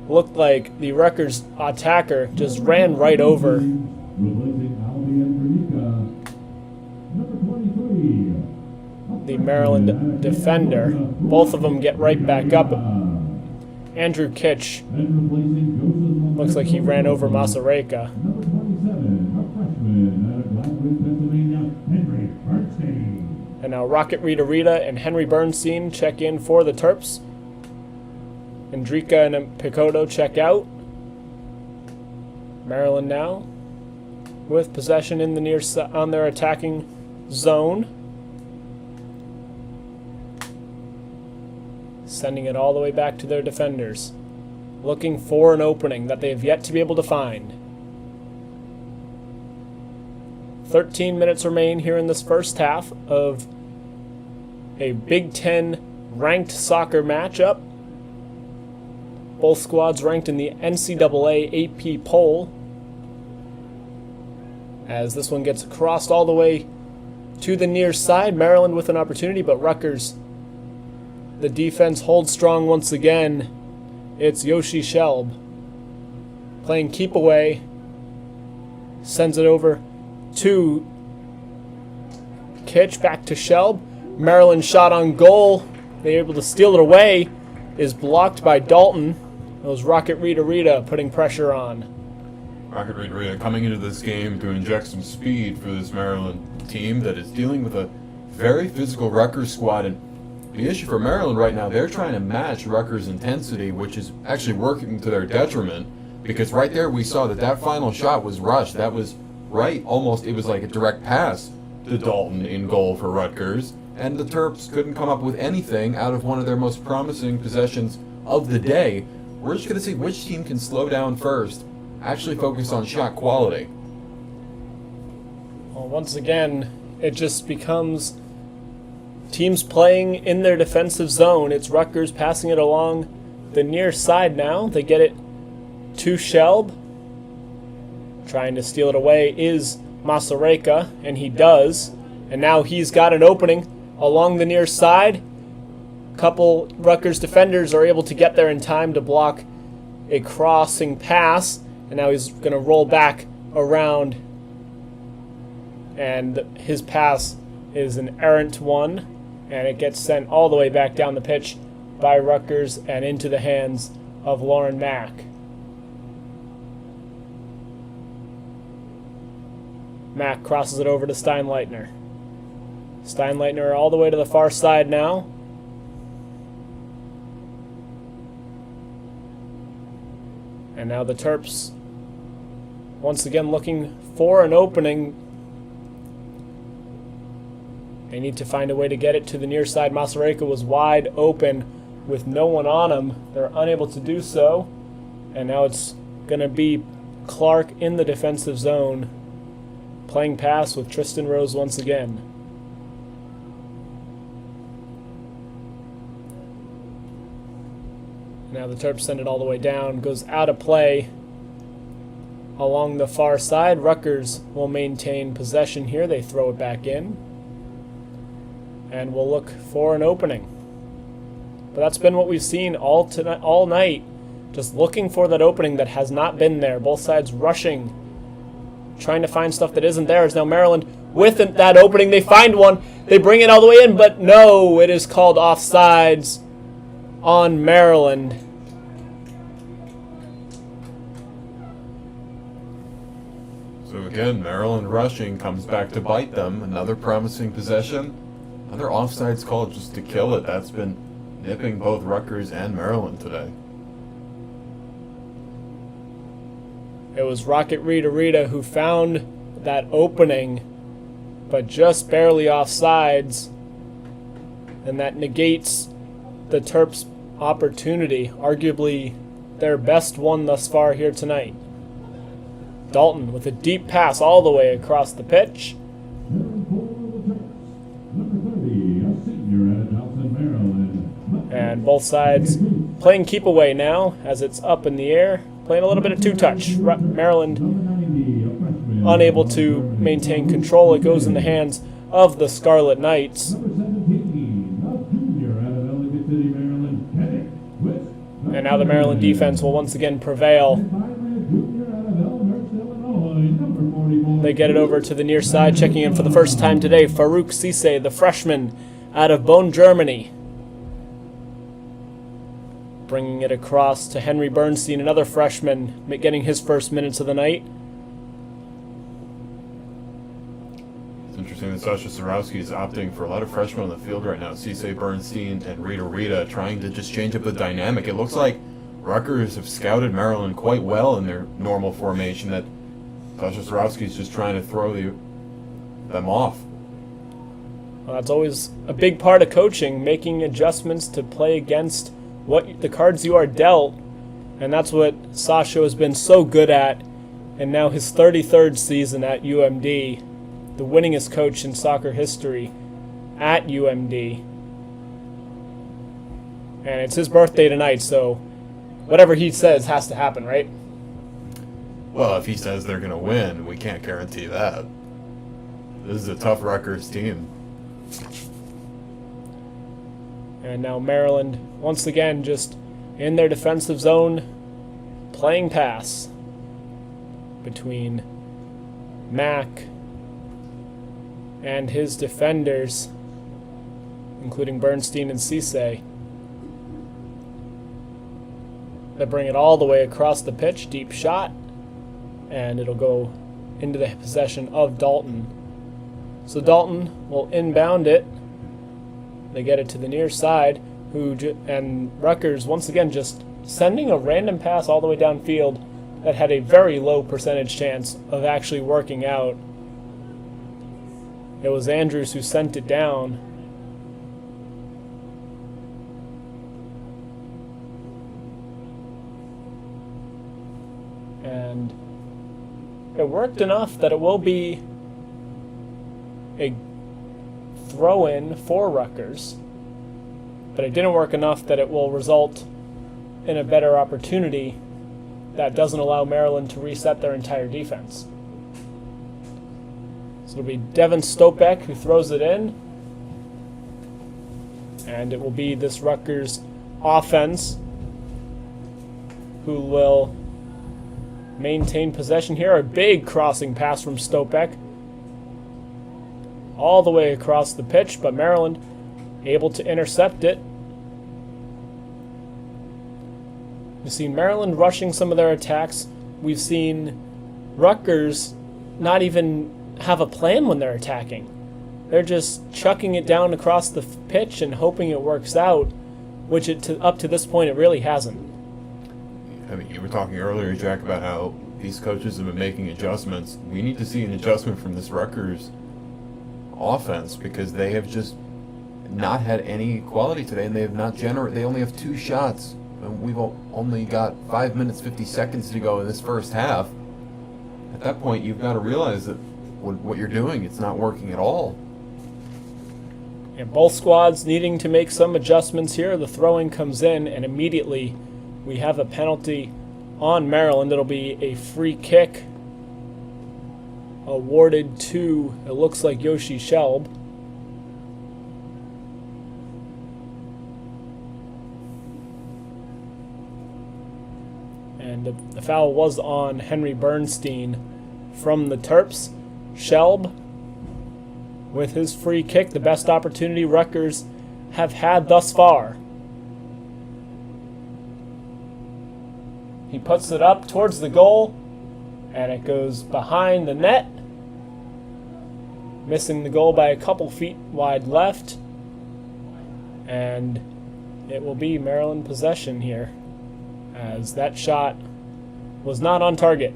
looked like the Rutgers attacker just ran right over the Maryland defender. Both of them get right back up. Andrew Kitch looks like he ran over Masareka. And now Rocket Rita and Henry Bernstein check in for the Terps. Andrika and Picotto check out. Maryland now with possession in the near on their attacking zone. Sending it all the way back to their defenders. Looking for an opening that they have yet to be able to find. 13 minutes remain here in this first half of a Big Ten ranked soccer matchup. Both squads ranked in the NCAA AP poll. As this one gets crossed all the way to the near side. Maryland with an opportunity, but Rutgers, the defense holds strong once again. It's Yoshi Shelb playing keep away. Sends it over to Kitch, back to Shelb. Maryland shot on goal. They're able to steal it away. Is blocked by Dalton. It was Rocket Rita putting pressure on. Rocket Rita coming into this game to inject some speed for this Maryland team that is dealing with a very physical Rutgers squad. And the issue for Maryland right now, they're trying to match Rutgers' intensity, which is actually working to their detriment. Because right there we saw that final shot was rushed. That was right, almost, it was like a direct pass to Dalton in goal for Rutgers. And the Terps couldn't come up with anything out of one of their most promising possessions of the day. We're just going to see which team can slow down first, actually focus on shot quality. Well, once again, it just becomes teams playing in their defensive zone. It's Rutgers passing it along the near side now. They get it to Shelb. Trying to steal it away is Masareka, and he does. And now he's got an opening along the near side. Couple Rutgers defenders are able to get there in time to block a crossing pass. And now he's going to roll back around. And his pass is an errant one. And it gets sent all the way back down the pitch by Rutgers and into the hands of Lauren Mack. Mack crosses it over to Steinleitner. Steinleitner all the way to the far side now. And now the Terps once again looking for an opening. They need to find a way to get it to the near side. Masareka was wide open with no one on him. They're unable to do so. And now it's going to be Clark in the defensive zone, playing pass with Tristan Rose once again. Now the Terps send it all the way down, goes out of play along the far side. Rutgers will maintain possession here. They throw it back in. And we'll look for an opening. But that's been what we've seen all night. Just looking for that opening that has not been there. Both sides rushing, trying to find stuff that isn't there. As now Maryland with that opening. They find one. They bring it all the way in, but no, it is called offsides on Maryland. So again, Maryland rushing comes back to bite them. Another promising possession. Another offsides call just to kill it. That's been nipping both Rutgers and Maryland today. It was Rocket Rita who found that opening, but just barely offsides, and that negates the Terps' opportunity, arguably their best one thus far here tonight. Dalton with a deep pass all the way across the pitch. And both sides playing keep away now as it's up in the air, playing a little bit of two-touch. Maryland unable to maintain control. It goes in the hands of the Scarlet Knights. And now the Maryland defense will once again prevail. They get it over to the near side, checking in for the first time today. Farouk Cisse, the freshman out of Bonn, Germany. Bringing it across to Henry Bernstein, another freshman, getting his first minutes of the night. It's interesting that Sasha Sorowski is opting for a lot of freshmen on the field right now. Cisse, Bernstein, and Rita trying to just change up the dynamic. It looks like Rutgers have scouted Maryland quite well in their normal formation, that Sasha Sorowski is just trying to throw them off. Well, that's always a big part of coaching, making adjustments to play against what the cards you are dealt, and that's what Sasha has been so good at, and now his 33rd season at UMD, the winningest coach in soccer history at UMD. And it's his birthday tonight, so whatever he says has to happen, right? Well, if he says they're going to win, we can't guarantee that. This is a tough Rutgers team. And now Maryland, once again, just in their defensive zone, playing pass between Mack and his defenders, including Bernstein and Cisse. They bring it all the way across the pitch, deep shot, and it'll go into the possession of Dalton. So Dalton will inbound it. They get it to the near side, and Rutgers once again just sending a random pass all the way downfield that had a very low percentage chance of actually working out. It was Andrews who sent it down. And it worked enough that it will be a throw-in for Rutgers, but it didn't work enough that it will result in a better opportunity that doesn't allow Maryland to reset their entire defense. So it'll be Devin Stopek who throws it in, and it will be this Rutgers offense who will maintain possession here. A big crossing pass from Stopek all the way across the pitch, but Maryland able to intercept it. We've seen Maryland rushing some of their attacks. We've seen Rutgers not even have a plan when they're attacking. They're just chucking it down across the pitch and hoping it works out, which up to this point it really hasn't. I mean, you were talking earlier, Jack, about how these coaches have been making adjustments. We need to see an adjustment from this Rutgers offense, because they have just not had any quality today, and they have not they only have 2 shots, and we've only got 5 minutes 50 seconds to go in this first half. At that point, you've got to realize that what you're doing, it's not working at all. And both squads needing to make some adjustments here. The throwing comes in, and immediately we have a penalty on Maryland. It'll be a free kick awarded to, it looks like, Yoshi Shelb. And the foul was on Henry Bernstein from the Terps. Shelb with his free kick, the best opportunity Rutgers have had thus far. He puts it up towards the goal, and it goes behind the net, missing the goal by a couple feet wide left, and it will be Maryland possession here, as that shot was not on target.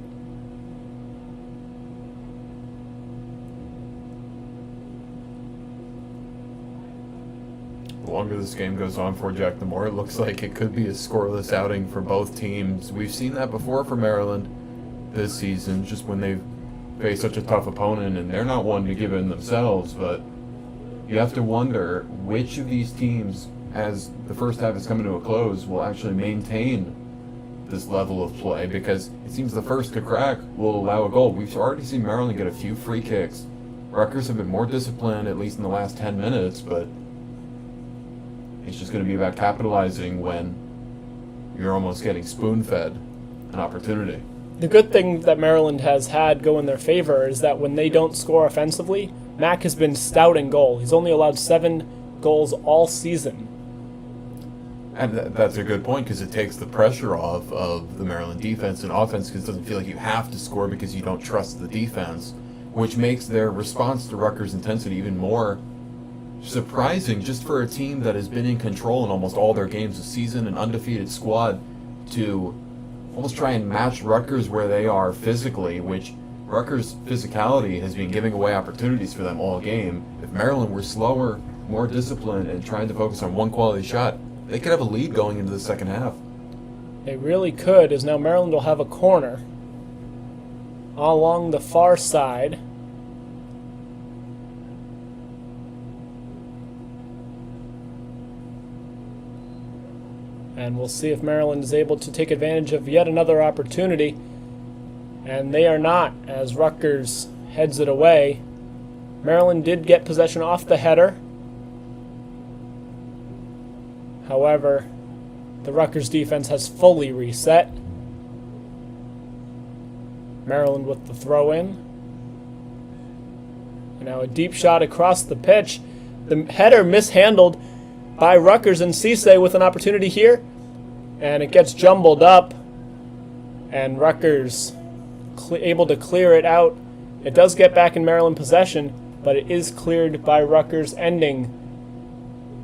the longer this game goes on for Jack, the more it looks like it could be a scoreless outing for both teams. We've seen that before for Maryland this season, just when they've faced such a tough opponent, and they're not one to give in themselves, but you have to wonder which of these teams, as the first half is coming to a close, will actually maintain this level of play, because it seems the first to crack will allow a goal. We've already seen Maryland get a few free kicks. Rutgers have been more disciplined, at least in the last 10 minutes, but it's just going to be about capitalizing when you're almost getting spoon-fed an opportunity. The good thing that Maryland has had go in their favor is that when they don't score offensively, Mack has been stout in goal. He's only allowed 7 goals all season. And that's a good point, because it takes the pressure off of the Maryland defense and offense, because it doesn't feel like you have to score because you don't trust the defense, which makes their response to Rutgers' intensity even more surprising, just for a team that has been in control in almost all their games this season, an undefeated squad, to almost try and match Rutgers where they are physically, which Rutgers' physicality has been giving away opportunities for them all game. If Maryland were slower, more disciplined, and trying to focus on one quality shot, they could have a lead going into the second half. They really could, as now Maryland will have a corner along the far side. And we'll see if Maryland is able to take advantage of yet another opportunity. And they are not, as Rutgers heads it away. Maryland did get possession off the header. However, the Rutgers defense has fully reset. Maryland with the throw-in. And now a deep shot across the pitch. The header mishandled by Rutgers, and Cisse with an opportunity here. And it gets jumbled up. And Rutgers able to clear it out. It does get back in Maryland possession, but it is cleared by Rutgers, ending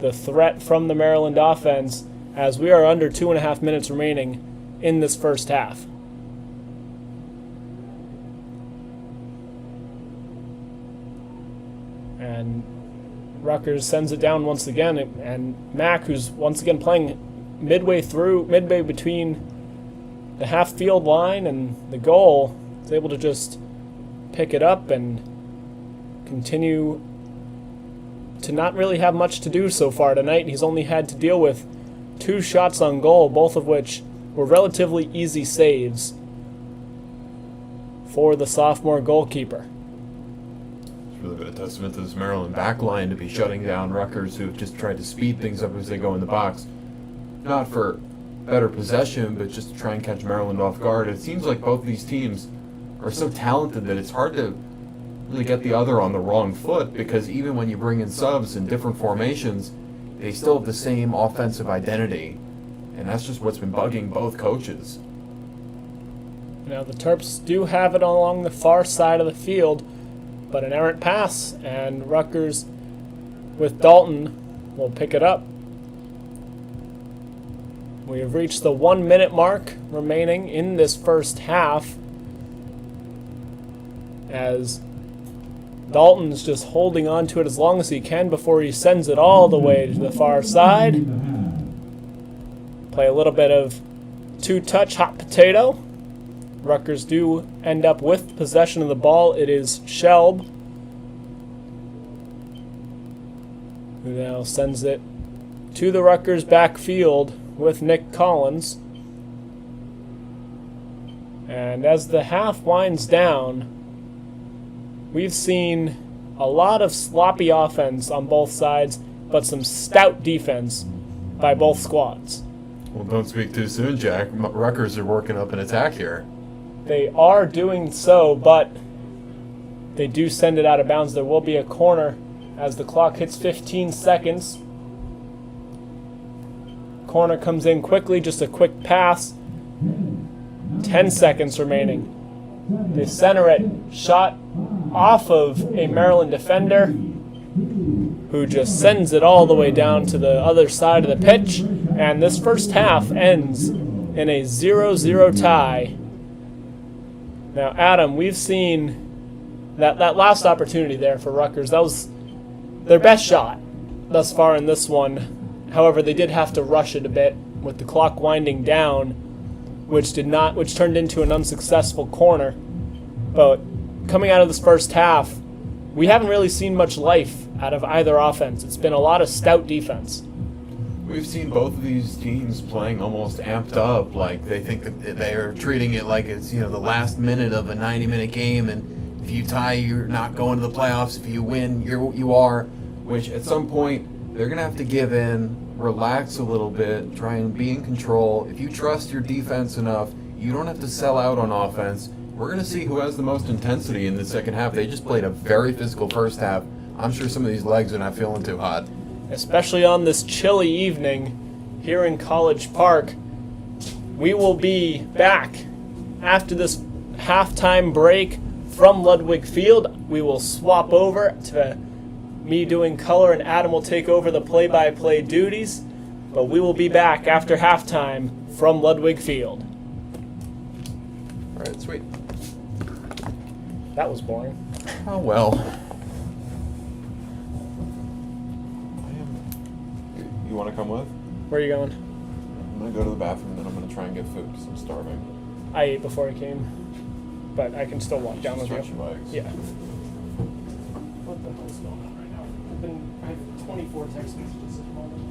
the threat from the Maryland offense, as we are under 2.5 minutes remaining in this first half. And Rutgers sends it down once again, and Mack, who's once again playing midway between the half-field line and the goal, is able to just pick it up and continue to not really have much to do so far tonight. He's only had to deal with 2 shots on goal, both of which were relatively easy saves for the sophomore goalkeeper. It's really been a testament to this Maryland backline to be shutting down Rutgers, who have just tried to speed things up as they go in the box. Not for better possession, but just to try and catch Maryland off guard. It seems like both these teams are so talented that it's hard to really get the other on the wrong foot, because even when you bring in subs in different formations, they still have the same offensive identity, and that's just what's been bugging both coaches. Now the Terps do have it along the far side of the field, but an errant pass, and Rutgers with Dalton will pick it up. We have reached the 1 minute mark remaining in this first half, as Dalton's just holding on to it as long as he can before he sends it all the way to the far side. Play a little bit of two-touch hot potato. Rutgers do end up with possession of the ball. It is Shelb who now sends it to the Rutgers backfield with Nick Collins. And as the half winds down, we've seen a lot of sloppy offense on both sides, but some stout defense by both squads. Well, don't speak too soon, Jack. Rutgers are working up an attack here. They are doing so, but they do send it out of bounds. There will be a corner as the clock hits 15 seconds. Corner comes in quickly, just a quick pass. 10 seconds remaining. They center it, shot off of a Maryland defender who just sends it all the way down to the other side of the pitch, and this first half ends in a 0-0 tie. Now, Adam, we've seen that last opportunity there for Rutgers. That was their best shot. thus far in this one. However, they did have to rush it a bit with the clock winding down, which turned into an unsuccessful corner. But coming out of this first half, we haven't really seen much life out of either offense. It's been a lot of stout defense. We've seen both of these teams playing almost amped up, like they think that they're treating it like it's, the last minute of a 90-minute game, and if you tie, you're not going to the playoffs. If you win, you are, which at some point they're going to have to give in, relax a little bit, try and be in control. If you trust your defense enough, you don't have to sell out on offense. We're going to see who has the most intensity in the second half. They just played a very physical first half. I'm sure some of these legs are not feeling too hot. Especially on this chilly evening here in College Park. We will be back after this halftime break from Ludwig Field. We will swap over to me doing color, and Adam will take over the play-by-play duties. But we will be back after halftime from Ludwig Field. All right, sweet. That was boring. Oh, well. You want to come with? Where are you going? I'm going to go to the bathroom, and then I'm going to try and get food because I'm starving. I ate before I came, but I can still walk down with you. Stretch your legs. Yeah. What the hell's going on right now? I have 24 text messages at the moment.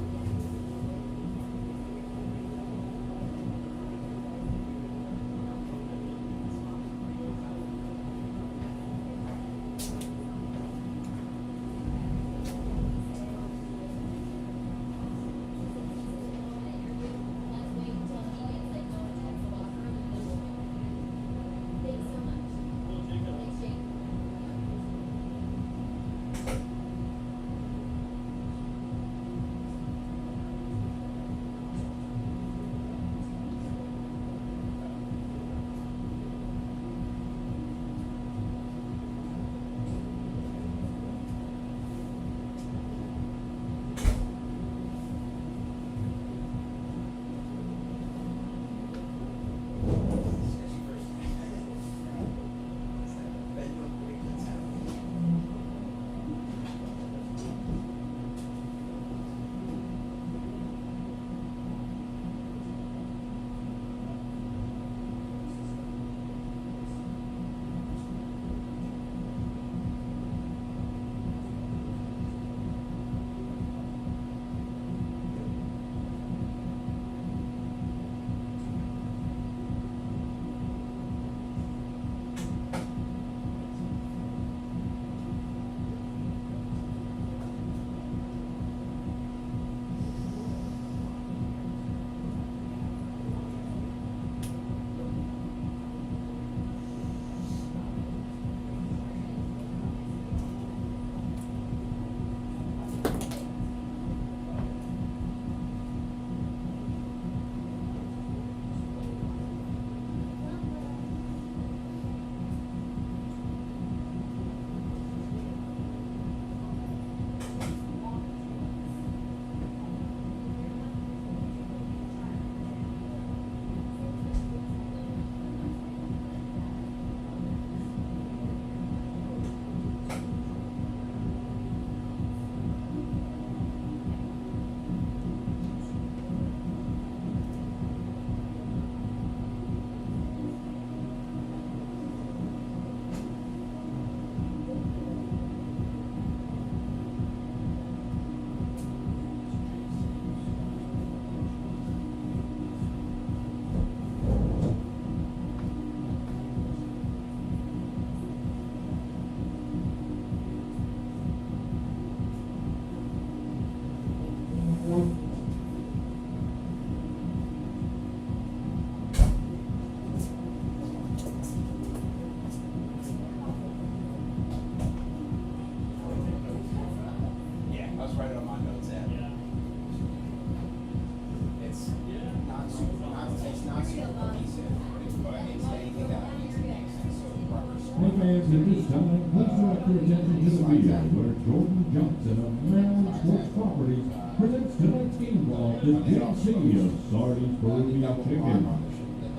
Fans, at this time, please direct your attention to the video where Jordan Johnson of Maryland Sports Properties presents tonight's game ball to JC of Sardines Peruvian Chicken.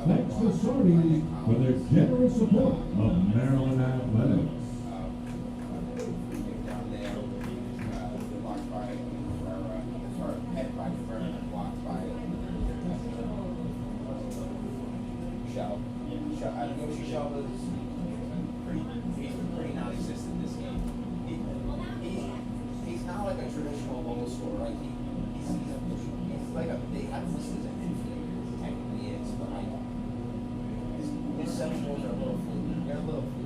Thanks to Sardines for their generous support of Maryland Athletics. goal scorer. Like he's like a big. I don't know if he's an inflator. Technically is, but like his 7 goals are a little fluky. They're a little fluky.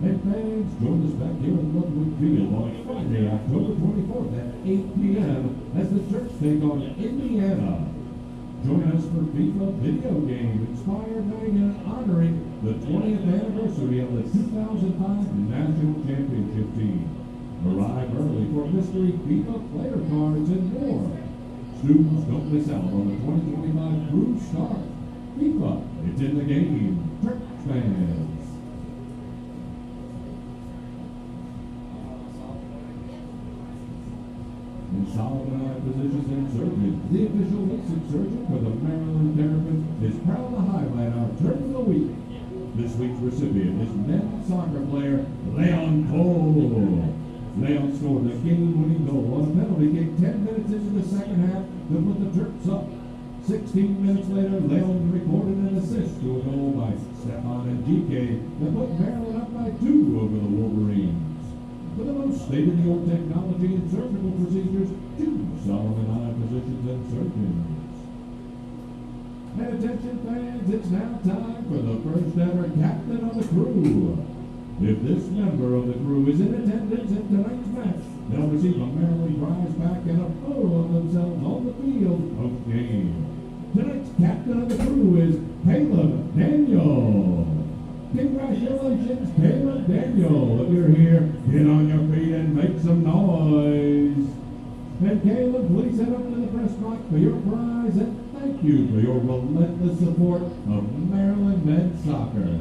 And fans, join us back here at Ludwig Field on Friday, October 24th at 8 p.m. as the Terps take on Indiana. Join us for FIFA video game inspired night and honoring the 20th anniversary of the 2005 National Championship team. Arrive early for mystery FIFA player cards and more. Students, don't miss out on the 2025 Cruise Start. FIFA, it's in the game. Terps fans. In Solomon Eye Physicians and Surgeons, the official LASIK surgeon for the Maryland Terrapins is proud to highlight our Terp of the Week. This week's recipient is men's soccer player Leon Cole. Leon scored a game-winning goal on a penalty kick 10 minutes into the second half to put the Terps up. 16 minutes later, Leon recorded an assist to a goal by Stefan and GK that put Maryland up by 2 over the Wolverines. For the most state-of-the-art technology and surgical procedures, choose Solomon Eye Physicians and Surgeons. And attention fans, it's now time for the first ever captain of the crew. If this member of the crew is in attendance at tonight's match, they'll receive a Maryland prize pack and a photo of themselves on the field post-game. Tonight's captain of the crew is Caleb Daniel. Congratulations, Caleb Daniel. If you're here, get on your feet and make some noise. And Caleb, please head up to the press box for your prize and thank you for your relentless support of Maryland men's soccer.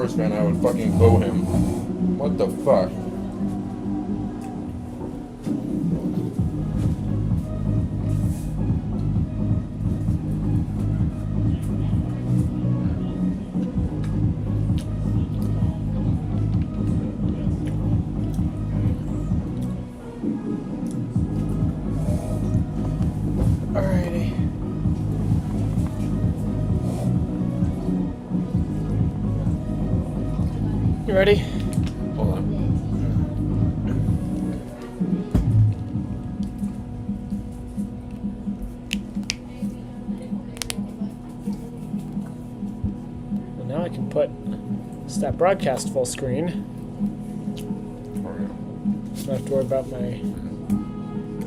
Rutgers fan, I would fucking boo him. What the fuck? Alrighty. You ready? Hold on. Well, now I can put Stat Broadcast full screen. Don't have to worry about my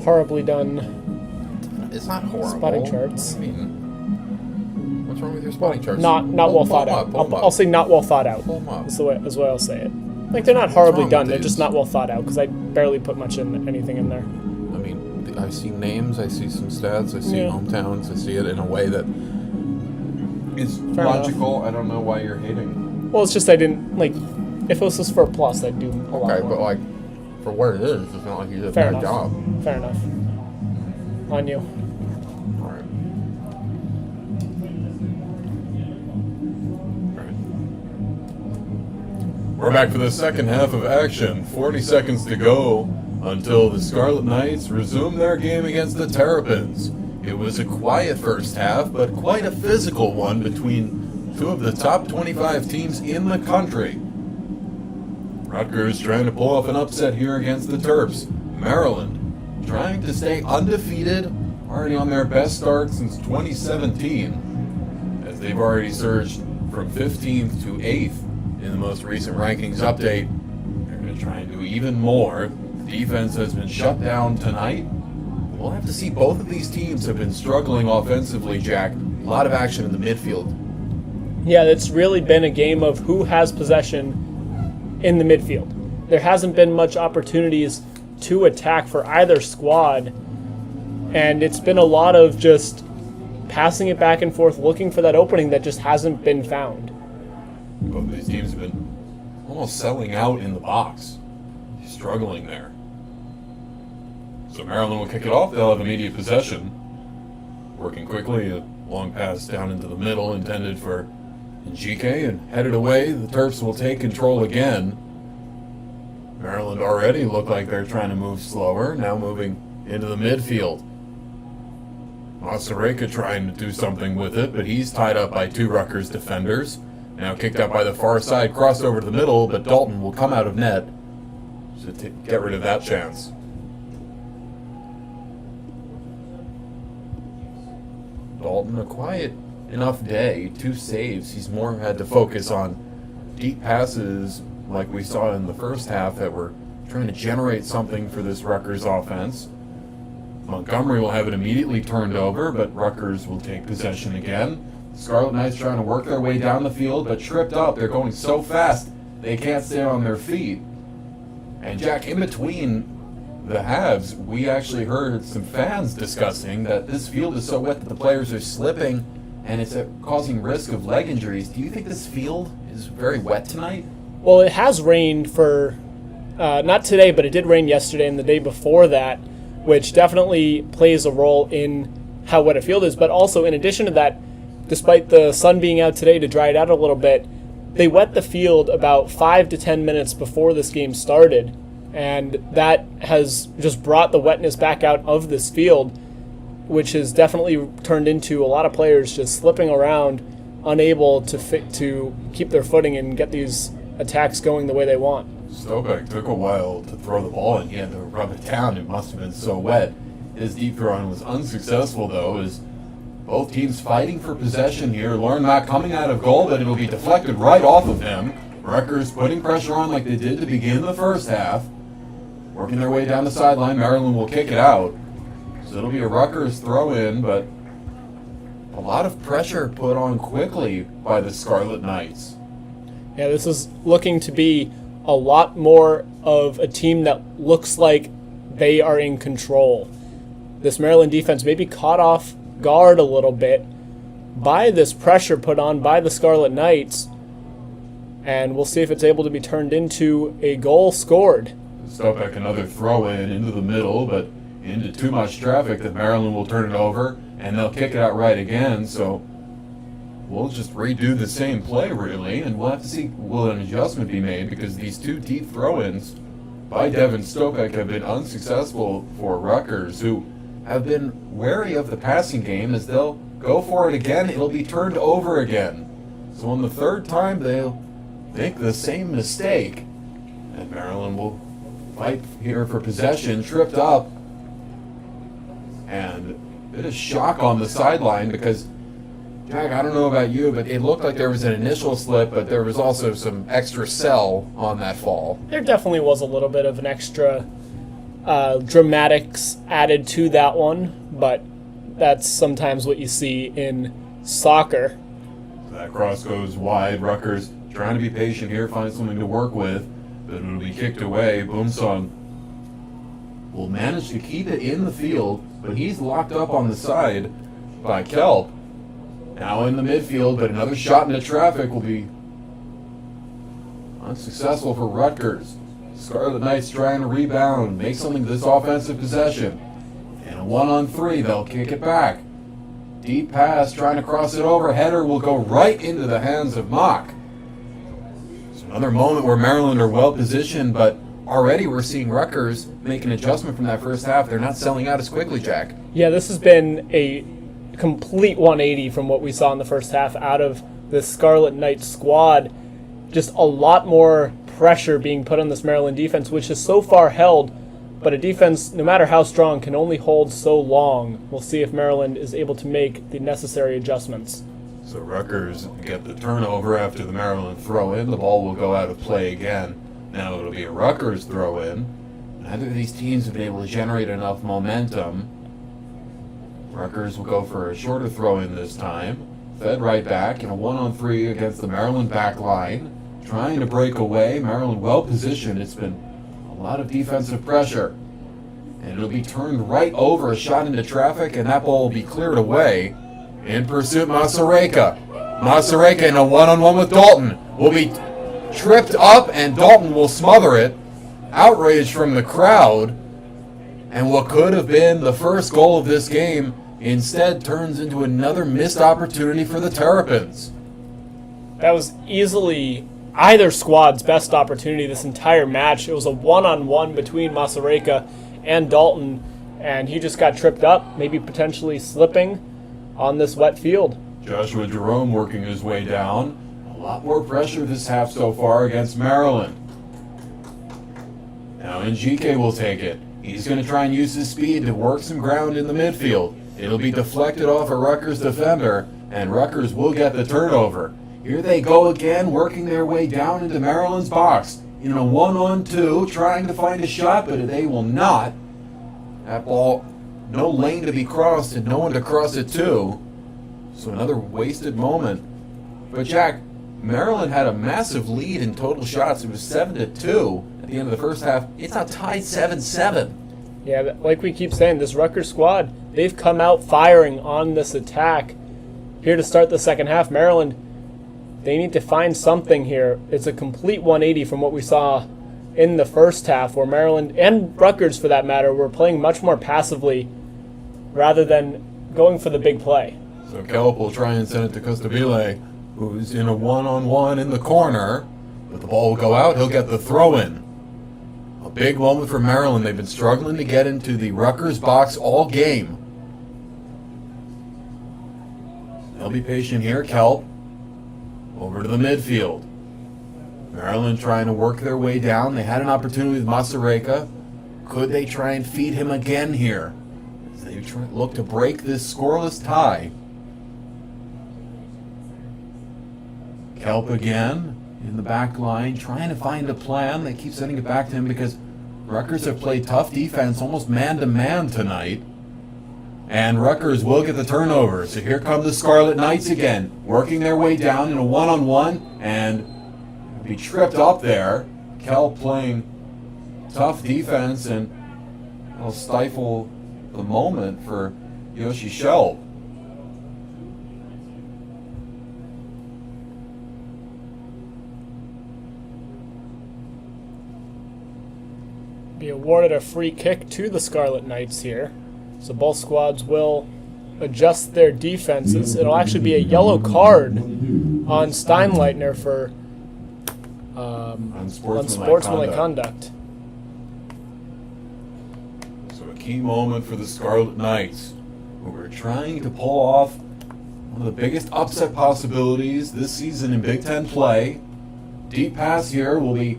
horribly done It's not horrible. spotting charts. I mean, what's wrong with your spotting charts? Not well thought out. I'll say not well thought out. Pull them up. Is the way I'll say it. Like, they're not horribly wrong done. with They're these? just not well thought out because I barely put much in anything in there. I mean, I see names, I see some stats, I see Yeah. hometowns, I see it in a way that is Fair logical. I don't know why you're hating. Well, it's just I didn't like. If it was just for a plus, I'd do a lot Okay, more. but like, for what it is, it's not like you did a Fair bad enough. job. Fair enough. On you. Alright. We're back for the second half of action. 40 seconds to go until the Scarlet Knights resume their game against the Terrapins. It was a quiet first half, but quite a physical one between two of the top 25 teams in the country. Rutgers trying to pull off an upset here against the Terps. Maryland trying to stay undefeated, already on their best start since 2017, as they've already surged from 15th to 8th in the most recent rankings update. They're going to try and do even more. Defense has been shut down tonight. We'll have to see. Both of these teams have been struggling offensively, Jack. A lot of action in the midfield. Yeah, it's really been a game of who has possession in the midfield. There hasn't been much opportunities to attack for either squad, and it's been a lot of just passing it back and forth, looking for that opening that just hasn't been found. Both of these teams have been almost selling out in the box, struggling there. So Maryland will kick it off. They'll have immediate possession. Working quickly, a long pass down into the middle intended for GK, and headed away. The Terps will take control again. Maryland already look like they're trying to move slower, now moving into the midfield. Masareka trying to do something with it, but he's tied up by two Rutgers defenders. Now kicked out by the far side, crossed over to the middle, but Dalton will come out of net to get rid of that chance. Dalton, a quiet enough day, 2 saves. He's more had to focus on deep passes like we saw in the first half that were trying to generate something for this Rutgers offense. Montgomery will have it immediately turned over, but Rutgers will take possession again. Scarlet Knights trying to work their way down the field, but tripped up. They're going so fast, they can't stay on their feet. And Jack, in between the halves, we actually heard some fans discussing that this field is so wet that the players are slipping, and it's causing risk of leg injuries. Do you think this field is very wet tonight? Well, it has rained for, not today, but it did rain yesterday and the day before that, which definitely plays a role in how wet a field is. But also, in addition to that, despite the sun being out today to dry it out a little bit, they wet the field about 5 to 10 minutes before this game started. And that has just brought the wetness back out of this field, which has definitely turned into a lot of players just slipping around, unable to keep their footing and get these attacks going the way they want. Stopek took a while to throw the ball, and he had to rub it down. It must have been so wet. His deep throw was unsuccessful, though, as both teams fighting for possession here. Lauren Mack coming out of goal, but it'll be deflected right off of him. Rutgers putting pressure on like they did to begin the first half. Working their way down the sideline, Maryland will kick it out. So it'll be a Rutgers throw-in, but a lot of pressure put on quickly by the Scarlet Knights. Yeah, this is looking to be a lot more of a team that looks like they are in control. This Maryland defense may be caught off guard a little bit by this pressure put on by the Scarlet Knights, And we'll see if it's able to be turned into a goal scored. Stopek another throw in into the middle, but into too much traffic that Maryland will turn it over, and they'll kick it out right again. So we'll just redo the same play, really, and we'll have to see will an adjustment be made, because these two deep throw-ins by Devin Stopek have been unsuccessful for Rutgers, who have been wary of the passing game. As they'll go for it again, it'll be turned over again. So on the third time, they'll make the same mistake, and Maryland will fight here for possession, tripped up, and a bit of shock on the sideline because, Jack, I don't know about you, but it looked like there was an initial slip, but there was also some extra sell on that fall. There definitely was a little bit of an extra dramatics added to that one, but that's sometimes what you see in soccer. That cross goes wide. Rutgers trying to be patient here, find something to work with, but it'll be kicked away. Boomsong will manage to keep it in the field, but he's locked up on the side by Kelp. Now in the midfield, but another shot into traffic will be unsuccessful for Rutgers. Scarlet Knights trying to rebound, make something of this offensive possession. And a 1-on-3, they'll kick it back. Deep pass, trying to cross it over. Header will go right into the hands of Mock. It's another moment where Maryland are well positioned, but already we're seeing Rutgers make an adjustment from that first half. They're not selling out as quickly, Jack. Yeah, this has been a complete 180 from what we saw in the first half out of the Scarlet Knights squad. Just a lot more pressure being put on this Maryland defense, which has so far held, but a defense, no matter how strong, can only hold so long. We'll see if Maryland is able to make the necessary adjustments. So Rutgers get the turnover after the Maryland throw-in. The ball will go out of play again. Now it'll be a Rutgers throw-in. Neither of these teams have been able to generate enough momentum. Rutgers will go for a shorter throw-in this time. Fed right back in a 1-on-3 against the Maryland back line. Trying to break away. Maryland well positioned. It's been a lot of defensive pressure. And it'll be turned right over, a shot into traffic, and that ball will be cleared away. In pursuit, Masareka. Masareka in a 1-on-1 with Dalton. Will be tripped up, and Dalton will smother it. Outrage from the crowd. And what could have been the first goal of this game instead turns into another missed opportunity for the Terrapins. That was easily either squad's best opportunity this entire match. It was a 1-on-1 between Masareka and Dalton, and he just got tripped up, maybe potentially slipping on this wet field. Joshua Jerome working his way down. A lot more pressure this half so far against Maryland. Now Njike will take it. He's going to try and use his speed to work some ground in the midfield. It'll be deflected off a Rutgers defender, and Rutgers will get the turnover. Here they go again, working their way down into Maryland's box. In a 1-on-2, trying to find a shot, but they will not. That ball, no lane to be crossed and no one to cross it to. So another wasted moment. But Jack, Maryland had a massive lead in total shots. It was 7-2 at the end of the first half. It's now tied 7-7. Yeah, like we keep saying, this Rutgers squad, they've come out firing on this attack. Here to start the second half, Maryland, they need to find something here. It's a complete 180 from what we saw in the first half, where Maryland, and Rutgers for that matter, were playing much more passively rather than going for the big play. So Kelp will try and send it to Costabile, who's in a 1-on-1 in the corner, but the ball will go out. He'll get the throw-in. A big moment for Maryland. They've been struggling to get into the Rutgers box all game. They'll be patient here. Kelp over to the midfield. Maryland trying to work their way down. They had an opportunity with Masareka. Could they try and feed him again here? As they look to break this scoreless tie. Kelp again in the back line, trying to find a plan. They keep sending it back to him because Rutgers have played tough defense, almost man-to-man tonight. And Rutgers will get the turnover. So here come the Scarlet Knights again, working their way down in a 1-on-1 and be tripped up there. Kelp playing tough defense, and will stifle the moment for Yoshi Shelp. awarded a free kick to the Scarlet Knights here. So both squads will adjust their defenses. It'll actually be a yellow card on Steinleitner for unsportsmanlike conduct. So a key moment for the Scarlet Knights, who were trying to pull off one of the biggest upset possibilities this season in Big Ten play. Deep pass here will be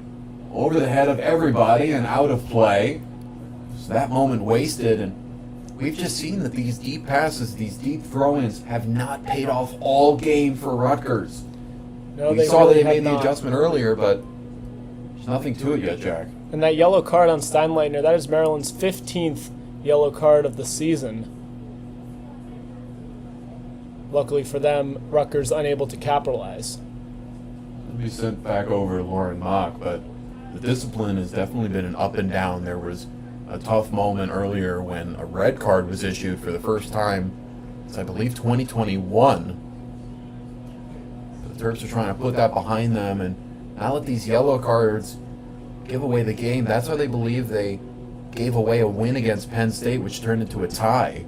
over the head of everybody and out of play. So that moment wasted, and we've just seen that these deep passes, these deep throw-ins have not paid off all game for Rutgers. No, we saw really they made the not. adjustment earlier, but there's nothing to it yet, Jack. And that yellow card on Steinleitner, that is Maryland's 15th yellow card of the season. Luckily for them, Rutgers unable to capitalize. It'll be sent back over to Lauren Mock, but the discipline has definitely been an up and down. There was a tough moment earlier when a red card was issued for the first time since, I believe, 2021. The Terps are trying to put that behind them and not let these yellow cards give away the game. That's why they believe they gave away a win against Penn State, which turned into a tie.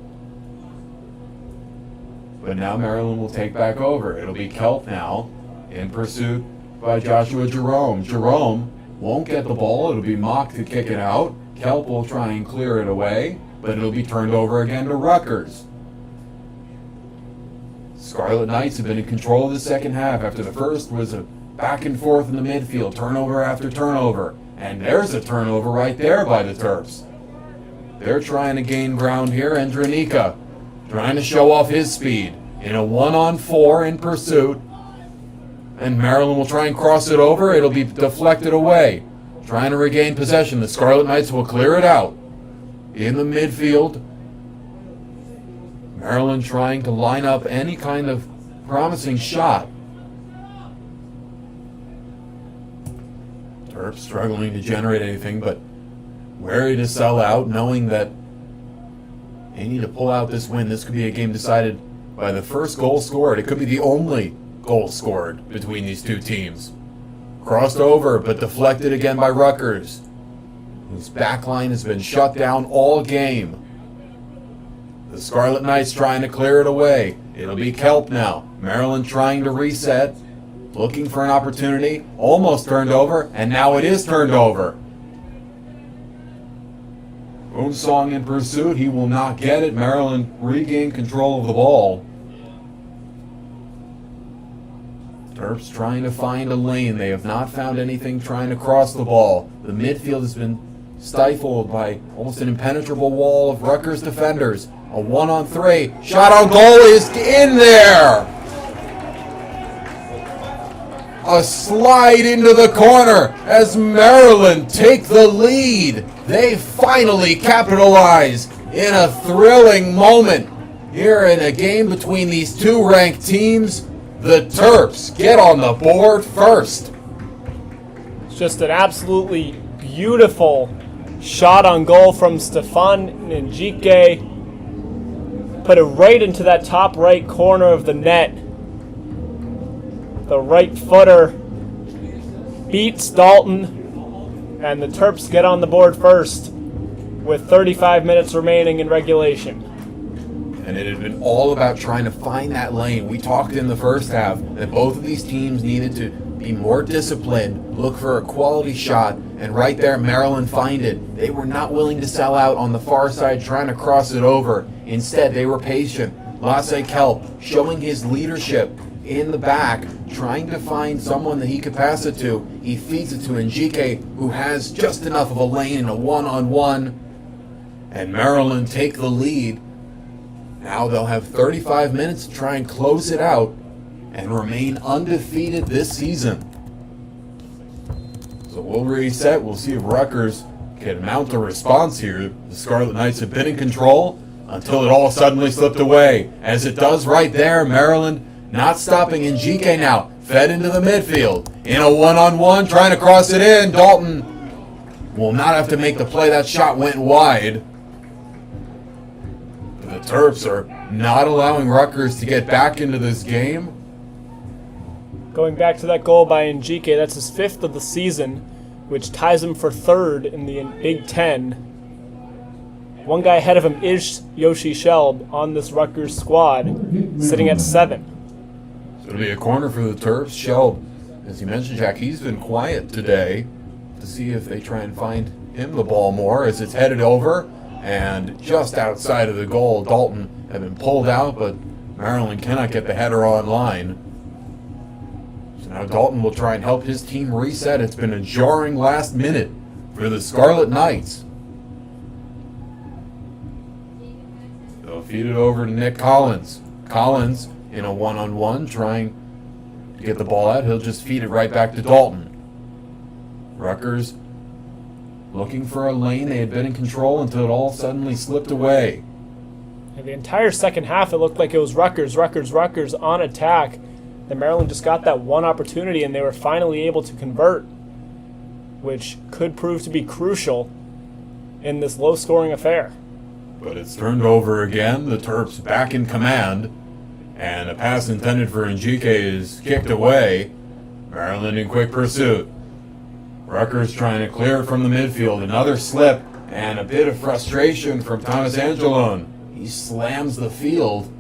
But now Maryland will take back over. It'll be Kelp now, in pursuit by Joshua Jerome. Jerome won't get the ball. It'll be Mock to kick it out. Kelp will try and clear it away, but it'll be turned over again to Rutgers. Scarlet Knights have been in control of the second half. After the first was a back and forth in the midfield, turnover after turnover. And there's a turnover right there by the Terps. They're trying to gain ground here, and Dranica trying to show off his speed in a 1-on-4 in pursuit. And Maryland will try and cross it over. It'll be deflected away. Trying to regain possession. The Scarlet Knights will clear it out. In the midfield, Maryland trying to line up any kind of promising shot. Terps struggling to generate anything, but wary to sell out, knowing that they need to pull out this win. This could be a game decided by the first goal scored. It could be the only goal scored between these two teams. Crossed over, but deflected again by Rutgers, whose backline has been shut down all game. The Scarlet Knights trying to clear it away. It'll be Kelp now. Maryland trying to reset, looking for an opportunity. Almost turned over, and now it is turned over. Boonsong in pursuit. He will not get it. Maryland regain control of the ball. Terps trying to find a lane. They have not found anything trying to cross the ball. The midfield has been stifled by almost an impenetrable wall of Rutgers defenders. A 1-on-3. Shot on goal is in there. A slide into the corner as Maryland take the lead. They finally capitalize in a thrilling moment here in a game between these two ranked teams. The Terps get on the board first. It's just an absolutely beautiful shot on goal from Stefan Njike. Put it right into that top right corner of the net. The right footer beats Dalton, and the Terps get on the board first with 35 minutes remaining in regulation. And it had been all about trying to find that lane. We talked in the first half that both of these teams needed to be more disciplined, look for a quality shot, and right there Maryland find it. They were not willing to sell out on the far side trying to cross it over. Instead, they were patient. Lasse Kelp showing his leadership in the back, trying to find someone that he could pass it to. He feeds it to Njike, who has just enough of a lane in a 1-on-1. And Maryland take the lead. Now they'll have 35 minutes to try and close it out and remain undefeated this season. So we'll reset. We'll see if Rutgers can mount a response here. The Scarlet Knights have been in control until it all suddenly slipped away. As it does right there, Maryland not stopping. Njike now fed into the midfield in a 1-on-1, trying to cross it in. Dalton will not have to make the play. That shot went wide. The Terps are not allowing Rutgers to get back into this game. Going back to that goal by Njike, that's his 5th of the season. which ties him for third in the Big Ten. One guy ahead of him is Yoshi Shelb on this Rutgers squad, sitting at 7. So it'll be a corner for the Terps. Shelb, as you mentioned, Jack, he's been quiet today to see if they try and find him the ball more as it's headed over. And just outside of the goal, Dalton had been pulled out, but Maryland cannot get the header online. So now Dalton will try and help his team reset. It's been a jarring last minute for the Scarlet Knights. They'll feed it over to Nick Collins. Collins in a one-on-one trying to get the ball out. He'll just feed it right back to Dalton. Rutgers looking for a lane. They had been in control until it all suddenly slipped away. And the entire second half, it looked like it was Rutgers on attack. The Maryland just got that one opportunity, and they were finally able to convert, which could prove to be crucial in this low-scoring affair. But it's turned over again. The Terps back in command, and a pass intended for Njike is kicked away. Maryland in quick pursuit. Rutgers trying to clear it from the midfield. Another slip and a bit of frustration from Thomas Angelone. He slams the field,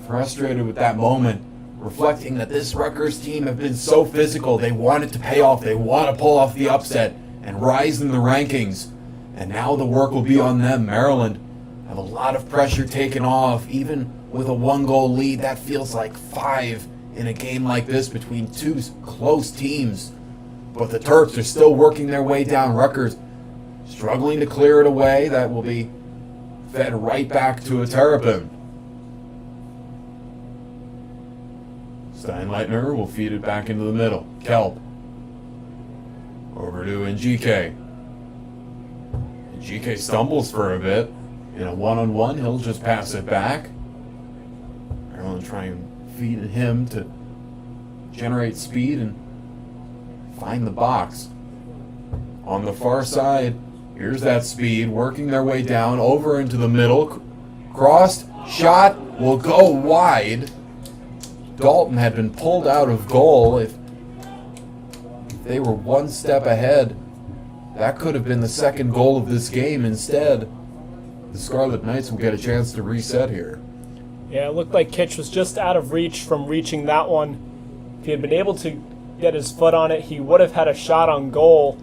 frustrated with that moment, reflecting that this Rutgers team have been so physical. They want it to pay off. They want to pull off the upset and rise in the rankings. And now the work will be on them. Maryland have a lot of pressure taken off. Even with a 1-goal lead, that feels like 5 in a game like this between two close teams. But the Terps are still working their way down. Rutgers struggling to clear it away. That will be fed right back to a Terrapin. Steinleitner will feed it back into the middle. Kelp. Over to Njike. Njike stumbles for a bit. In a one-on-one, he'll just pass it back. Maryland trying to feed him to generate speed and find the box. On the far side, here's that speed, working their way down, over into the middle. Crossed, shot, will go wide. Dalton had been pulled out of goal. If they were one step ahead, that could have been the second goal of this game. Instead, the Scarlet Knights will get a chance to reset here. Yeah, it looked like Kitch was just out of reach from reaching that one. If he had been able to get his foot on it, he would have had a shot on goal.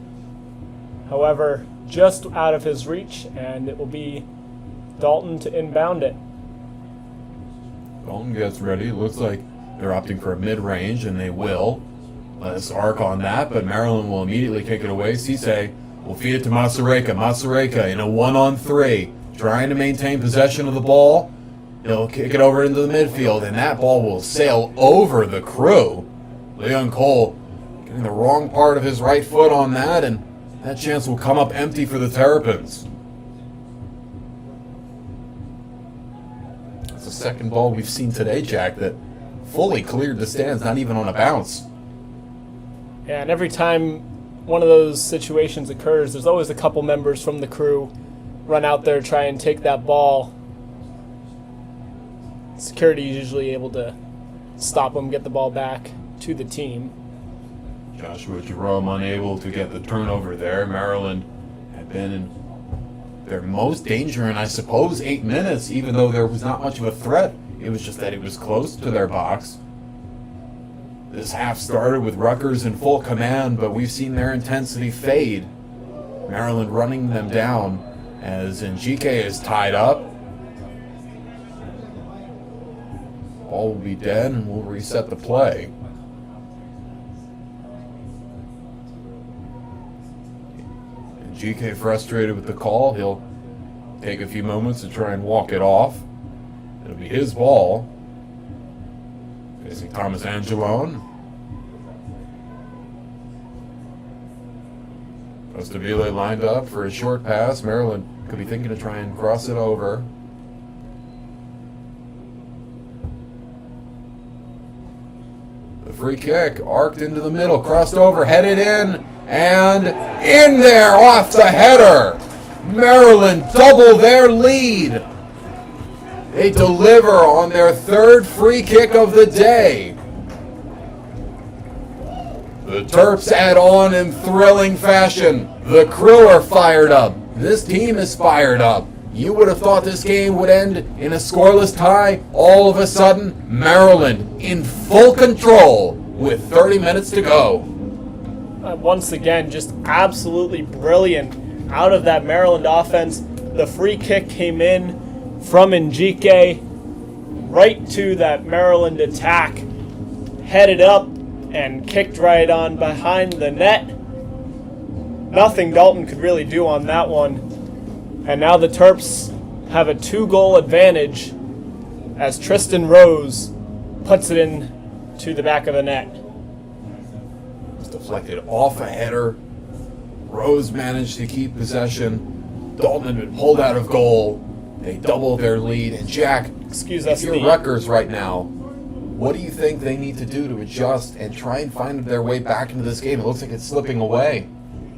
However, just out of his reach, and it will be Dalton to inbound it. Dalton gets ready. It looks like they're opting for a mid-range, and they will. Let us arc on that, but Maryland will immediately kick it away. Cisse will feed it to Masareka. Masareka in a 1-on-3, trying to maintain possession of the ball. He'll kick it over into the midfield, and that ball will sail over the crew. Leon Cole getting the wrong part of his right foot on that, and that chance will come up empty for the Terrapins. It's the second ball we've seen today, Jack, that fully cleared the stands, not even on a bounce. Yeah, and every time one of those situations occurs, there's always a couple members from the crew run out there, try and take that ball. Security is usually able to stop them, get the ball back to the team. Joshua Jerome unable to get the turnover there. Maryland had been in their most danger in, I suppose, 8 minutes, even though there was not much of a threat. It was just that it was close to their box. This half started with Rutgers in full command, but we've seen their intensity fade. Maryland running them down as Njike is tied up. Ball will be dead, and we'll reset the play. Njike frustrated with the call. He'll take a few moments to try and walk it off. It'll be his ball. Facing Thomas Angelone. Ostabile lined up for a short pass. Maryland could be thinking to try and cross it over. The free kick arced into the middle, crossed over, headed in, and in there off the header. Maryland double their lead. They deliver on their third free kick of the day. The The Terps add on in thrilling fashion. The crew are fired up. This team is fired up. You would have thought this game would end in a scoreless tie. All of a sudden, Maryland in full control with 30 minutes to go. Once again, just absolutely brilliant out of that Maryland offense. The free kick came in from Njike right to that Maryland attack, headed up and kicked right on behind the net. Nothing Dalton could really do on that one. And now the Terps have a 2-goal advantage as Tristan Rose puts it in to the back of the net. It's deflected off a header. Rose managed to keep possession. Dalton had been pulled out of goal. They doubled their lead. And Jack, Excuse if us, you're the Rutgers right now, what do you think they need to do to adjust and try and find their way back into this game? It looks like it's slipping away.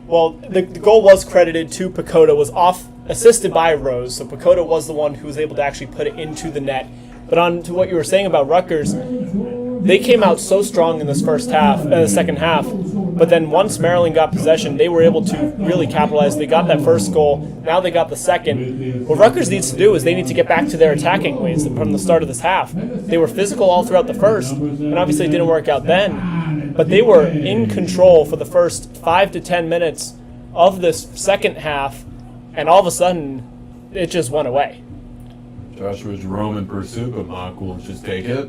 Well, the goal was credited to Pacoda, was assisted by Rose, so Pacoda was the one who was able to actually put it into the net. But on to what you were saying about Rutgers, they came out so strong in this second half, but then once Maryland got possession, they were able to really capitalize. They got that first goal, now they got the second. What Rutgers needs to do is they need to get back to their attacking ways from the start of this half. They were physical all throughout the first, and obviously it didn't work out then, but they were in control for the first 5 to 10 minutes of this second half, and all of a sudden, it just went away. Joshua Jerome in pursuit, but Mock will just take it.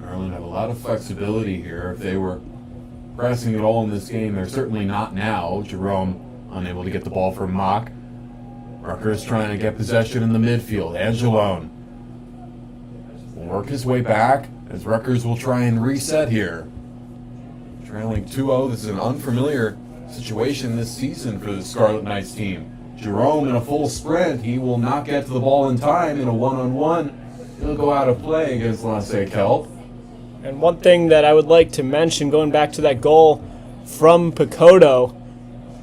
Maryland have a lot of flexibility here. If they were pressing it all in this game, they're certainly not now. Jerome unable to get the ball from Mock. Rutgers trying to get possession in the midfield. Angelone will work his way back as Rutgers will try and reset here. Trailing 2-0, this is an unfamiliar situation this season for the Scarlet Knights team. Jerome in a full sprint, he will not get to the ball in time in a one-on-one. He'll go out of play against Lancet Kelp. And one thing that I would like to mention, going back to that goal from Pacoda,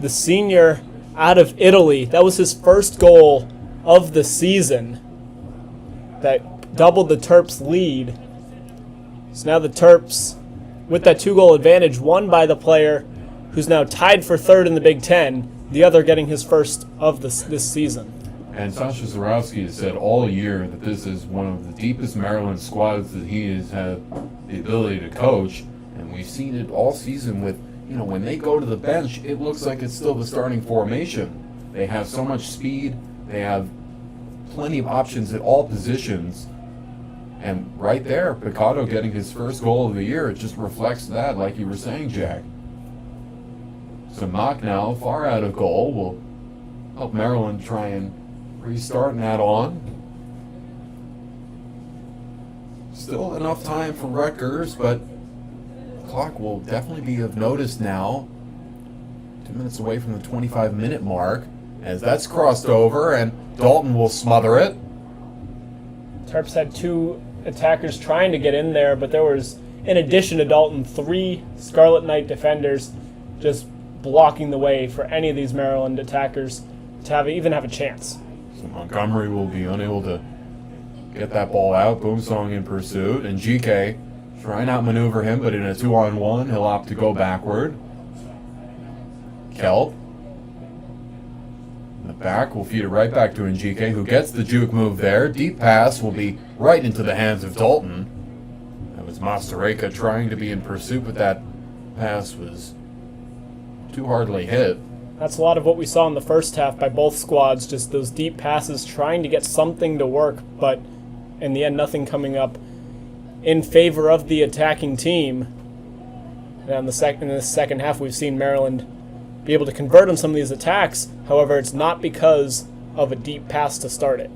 the senior out of Italy, that was his first goal of the season that doubled the Terps' lead. So now the Terps, with that 2-goal advantage, won by the player who's now tied for third in the Big Ten, the other getting his first of this season. And Sasha Zarowski has said all year that this is one of the deepest Maryland squads that he has had the ability to coach. And we've seen it all season with, when they go to the bench, it looks like it's still the starting formation. They have so much speed. They have plenty of options at all positions. And right there, Picado getting his first goal of the year, it just reflects that, like you were saying, Jack. So Mock now, far out of goal, will help Maryland try and restart and add on. Still enough time for Rutgers, but the clock will definitely be of notice now. 2 minutes away from the 25-minute mark, as that's crossed over, and Dalton will smother it. Terps had 2 attackers trying to get in there, but there was, in addition to Dalton, 3 Scarlet Knight defenders just blocking the way for any of these Maryland attackers to even have a chance. So Montgomery will be unable to get that ball out. Boomsong in pursuit, and GK trying to outmaneuver him, but in a 2-on-1, he'll opt to go backward. Kelp in the back will feed it right back to Njike, who gets the juke move there. Deep pass will be right into the hands of Dalton. That was Mastareka trying to be in pursuit, but that pass was too hardly hit. That's a lot of what we saw in the first half by both squads, just those deep passes trying to get something to work, but in the end, nothing coming up in favor of the attacking team. And in the second half, we've seen Maryland be able to convert on some of these attacks. However, it's not because of a deep pass to start it.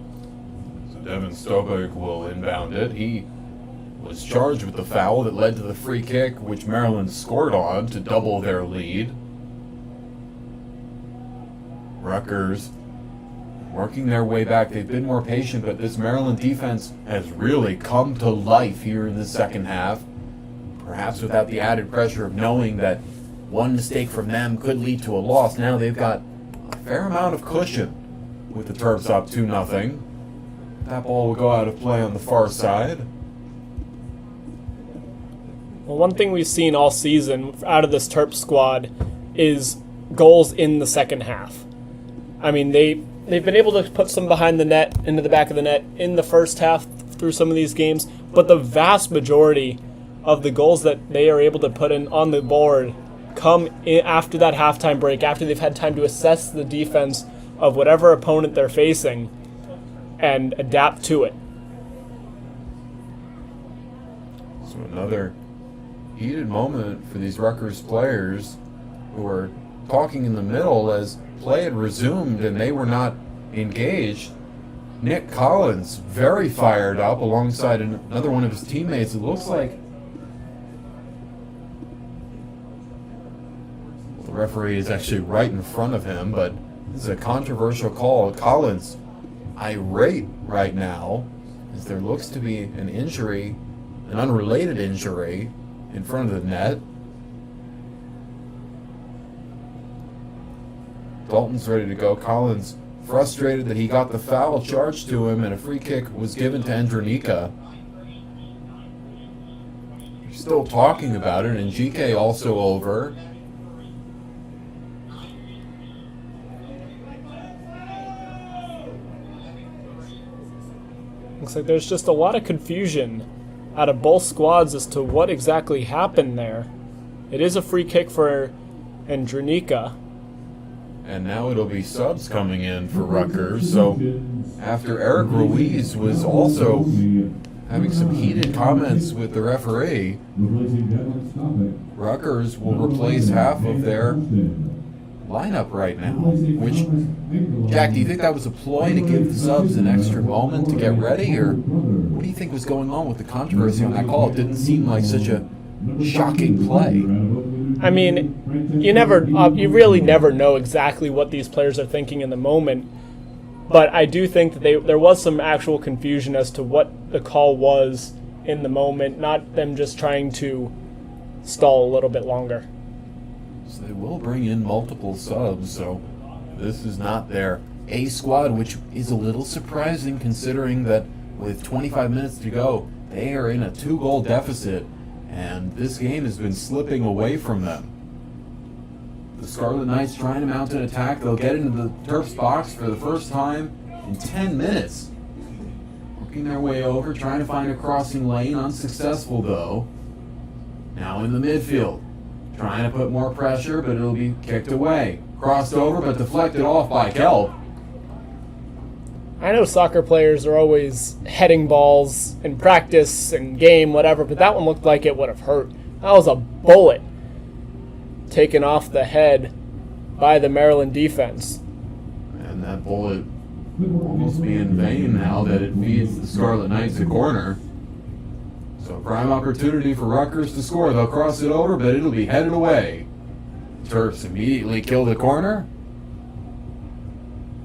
So Devin Stoberg will inbound it. He was charged with the foul that led to the free kick, which Maryland scored on to double their lead. Rutgers working their way back. They've been more patient, but this Maryland defense has really come to life here in the second half. Perhaps without the added pressure of knowing that one mistake from them could lead to a loss. Now they've got a fair amount of cushion with the Terps up 2-0. That ball will go out of play on the far side. Well, one thing we've seen all season out of this Terp squad is goals in the second half. I mean, they've been able to put some behind the net, into the back of the net in the first half through some of these games, but the vast majority of the goals that they are able to put in on the board come in after that halftime break, after they've had time to assess the defense of whatever opponent they're facing and adapt to it. So another heated moment for these Rutgers players who were talking in the middle as play had resumed and they were not engaged. Nick Collins, very fired up alongside another one of his teammates. It looks like the referee is actually right in front of him, but this is a controversial call. Collins irate right now as there looks to be an injury, an unrelated injury, in front of the net. Dalton's ready to go. Collins frustrated that he got the foul charged to him and a free kick was given to Andronika. They're still talking about it, and GK also over. Looks like there's just a lot of confusion out of both squads as to what exactly happened there. It is a free kick for Andronika. And now it'll be subs coming in for Rutgers. So after Eric Ruiz was also having some heated comments with the referee, Rutgers will replace half of their lineup right now. Which, Jack, do you think that was a ploy to give the subs an extra moment to get ready? Or what do you think was going on with the controversy on that call? It didn't seem like such a shocking play. I mean, you really never know exactly what these players are thinking in the moment, but I do think that there was some actual confusion as to what the call was in the moment, not them just trying to stall a little bit longer. So they will bring in multiple subs, so this is not their A squad, which is a little surprising considering that with 25 minutes to go, they are in a 2-goal deficit, and this game has been slipping away from them. The Scarlet Knights trying to mount an attack. They'll get into the Terps box for the first time in 10 minutes. Working their way over, trying to find a crossing lane. Unsuccessful, though. Now in the midfield. Trying to put more pressure, but it'll be kicked away. Crossed over, but deflected off by Kelp. I know soccer players are always heading balls in practice and game, whatever, but that one looked like it would have hurt. That was a bullet taken off the head by the Maryland defense. And that bullet will almost be in vain now that it feeds the Scarlet Knights a corner. So prime opportunity for Rutgers to score. They'll cross it over, but it'll be headed away. Terps immediately kill the corner.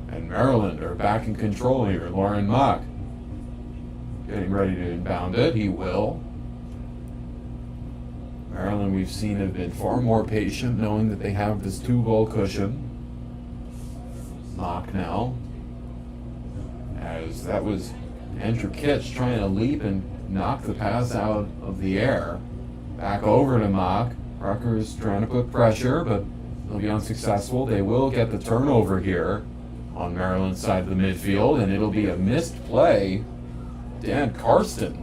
And Maryland are back in control here. Lauren Mock getting ready to inbound it. He will. Maryland, we've seen, have been far more patient, knowing that they have this 2-goal cushion. Mock now. As that was Andrew Kitch trying to leap and knock the pass out of the air. Back over to Mock. Rutgers trying to put pressure, but they'll be unsuccessful. They will get the turnover here on Maryland's side of the midfield, and it'll be a missed play. Dan Karsten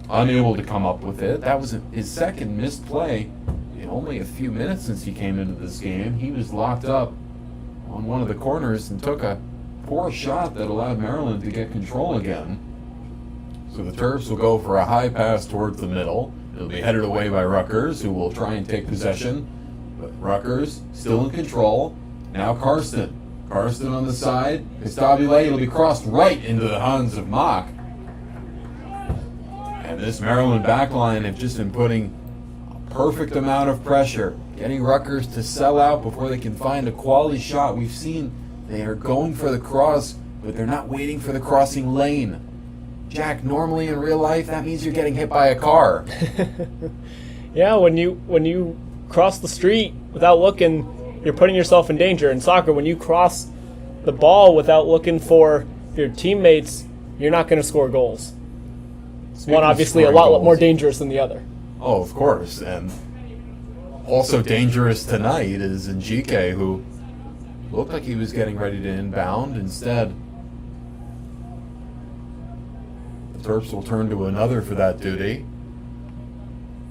unable to come up with it. That was his second missed play in only a few minutes since he came into this game. He was locked up on one of the corners and took a poor shot that allowed Maryland to get control again. So the Terps will go for a high pass towards the middle. It'll be headed away by Rutgers, who will try and take possession. But Rutgers still in control. Now Karsten. Karsten on the side. Estabile, it'll be crossed right into the hands of Mock. And this Maryland backline have just been putting a perfect amount of pressure, getting Rutgers to sell out before they can find a quality shot. We've seen they are going for the cross, but they're not waiting for the crossing lane. Jack, normally in real life, that means you're getting hit by a car. Yeah, when you cross the street without looking, you're putting yourself in danger. In soccer, when you cross the ball without looking for your teammates, you're not going to score goals. One obviously a lot more dangerous than the other. Oh, of course. And also dangerous tonight is Njike, who looked like he was getting ready to inbound. Instead, the Terps will turn to another for that duty.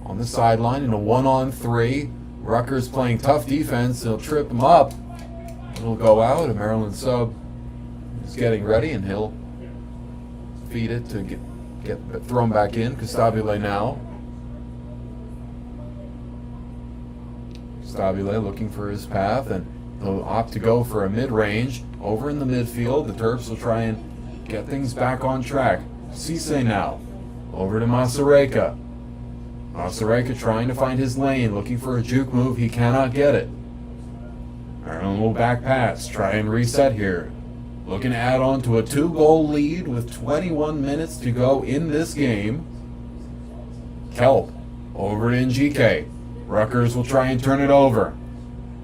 On the sideline in a 1-on-3. Rutgers playing tough defense. They'll trip him up. It'll go out. A Maryland sub is getting ready, and he'll feed it to get thrown back in. Costabile now. Costabile looking for his path, and he'll opt to go for a mid-range. Over in the midfield, the Terps will try and get things back on track. Cisse now. Over to Masareka. Masareka trying to find his lane, looking for a juke move. He cannot get it. Maryland will back pass, try and reset here. Looking to add on to a 2-goal lead with 21 minutes to go in this game. Kelp over to Njike. Rutgers will try and turn it over.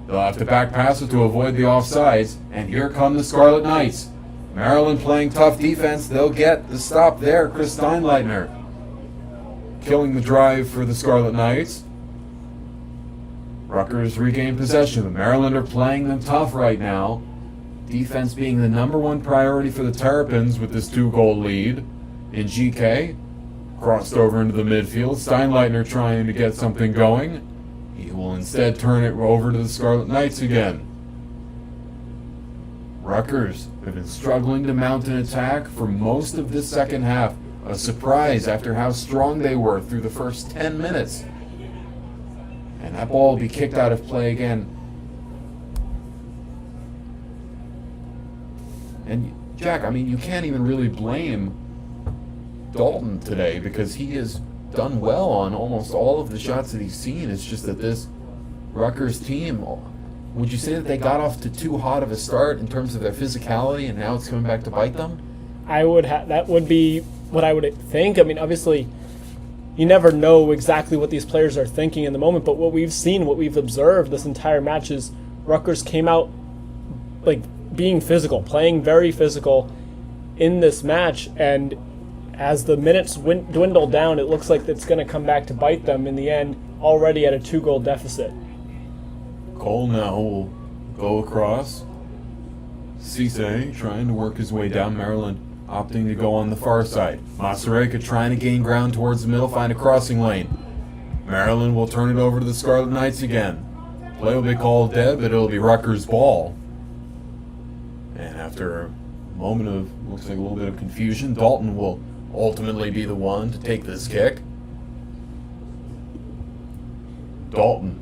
They'll have to back pass it to avoid the offsides. And here come the Scarlet Knights. Maryland playing tough defense. They'll get the stop there. Chris Steinleitner killing the drive for the Scarlet Knights. Rutgers regain possession, but Maryland are playing them tough right now. Defense being the #1 priority for the Terrapins with this 2-goal lead. Njike crossed over into the midfield. Steinleitner trying to get something going. He will instead turn it over to the Scarlet Knights again. Rutgers have been struggling to mount an attack for most of this second half. A surprise after how strong they were through the first 10 minutes. And that ball will be kicked out of play again. And Jack, I mean, you can't even really blame Dalton today because he has done well on almost all of the shots that he's seen. It's just that this Rutgers team, would you say that they got off to too hot of a start in terms of their physicality and now it's coming back to bite them? That would be what I would think. I mean, obviously, you never know exactly what these players are thinking in the moment, but what we've seen, what we've observed this entire match is Rutgers came out like being physical, playing very physical in this match, and as the minutes dwindle down, it looks like it's going to come back to bite them in the end, already at a 2-goal deficit. Cole now will go across. Cisse trying to work his way down. Maryland opting to go on the far side. Masareka trying to gain ground towards the middle, find a crossing lane. Maryland will turn it over to the Scarlet Knights again. Play will be called dead, but it'll be Rutgers' ball. And after a moment of, looks like a little bit of confusion, Dalton will ultimately be the one to take this kick. Dalton,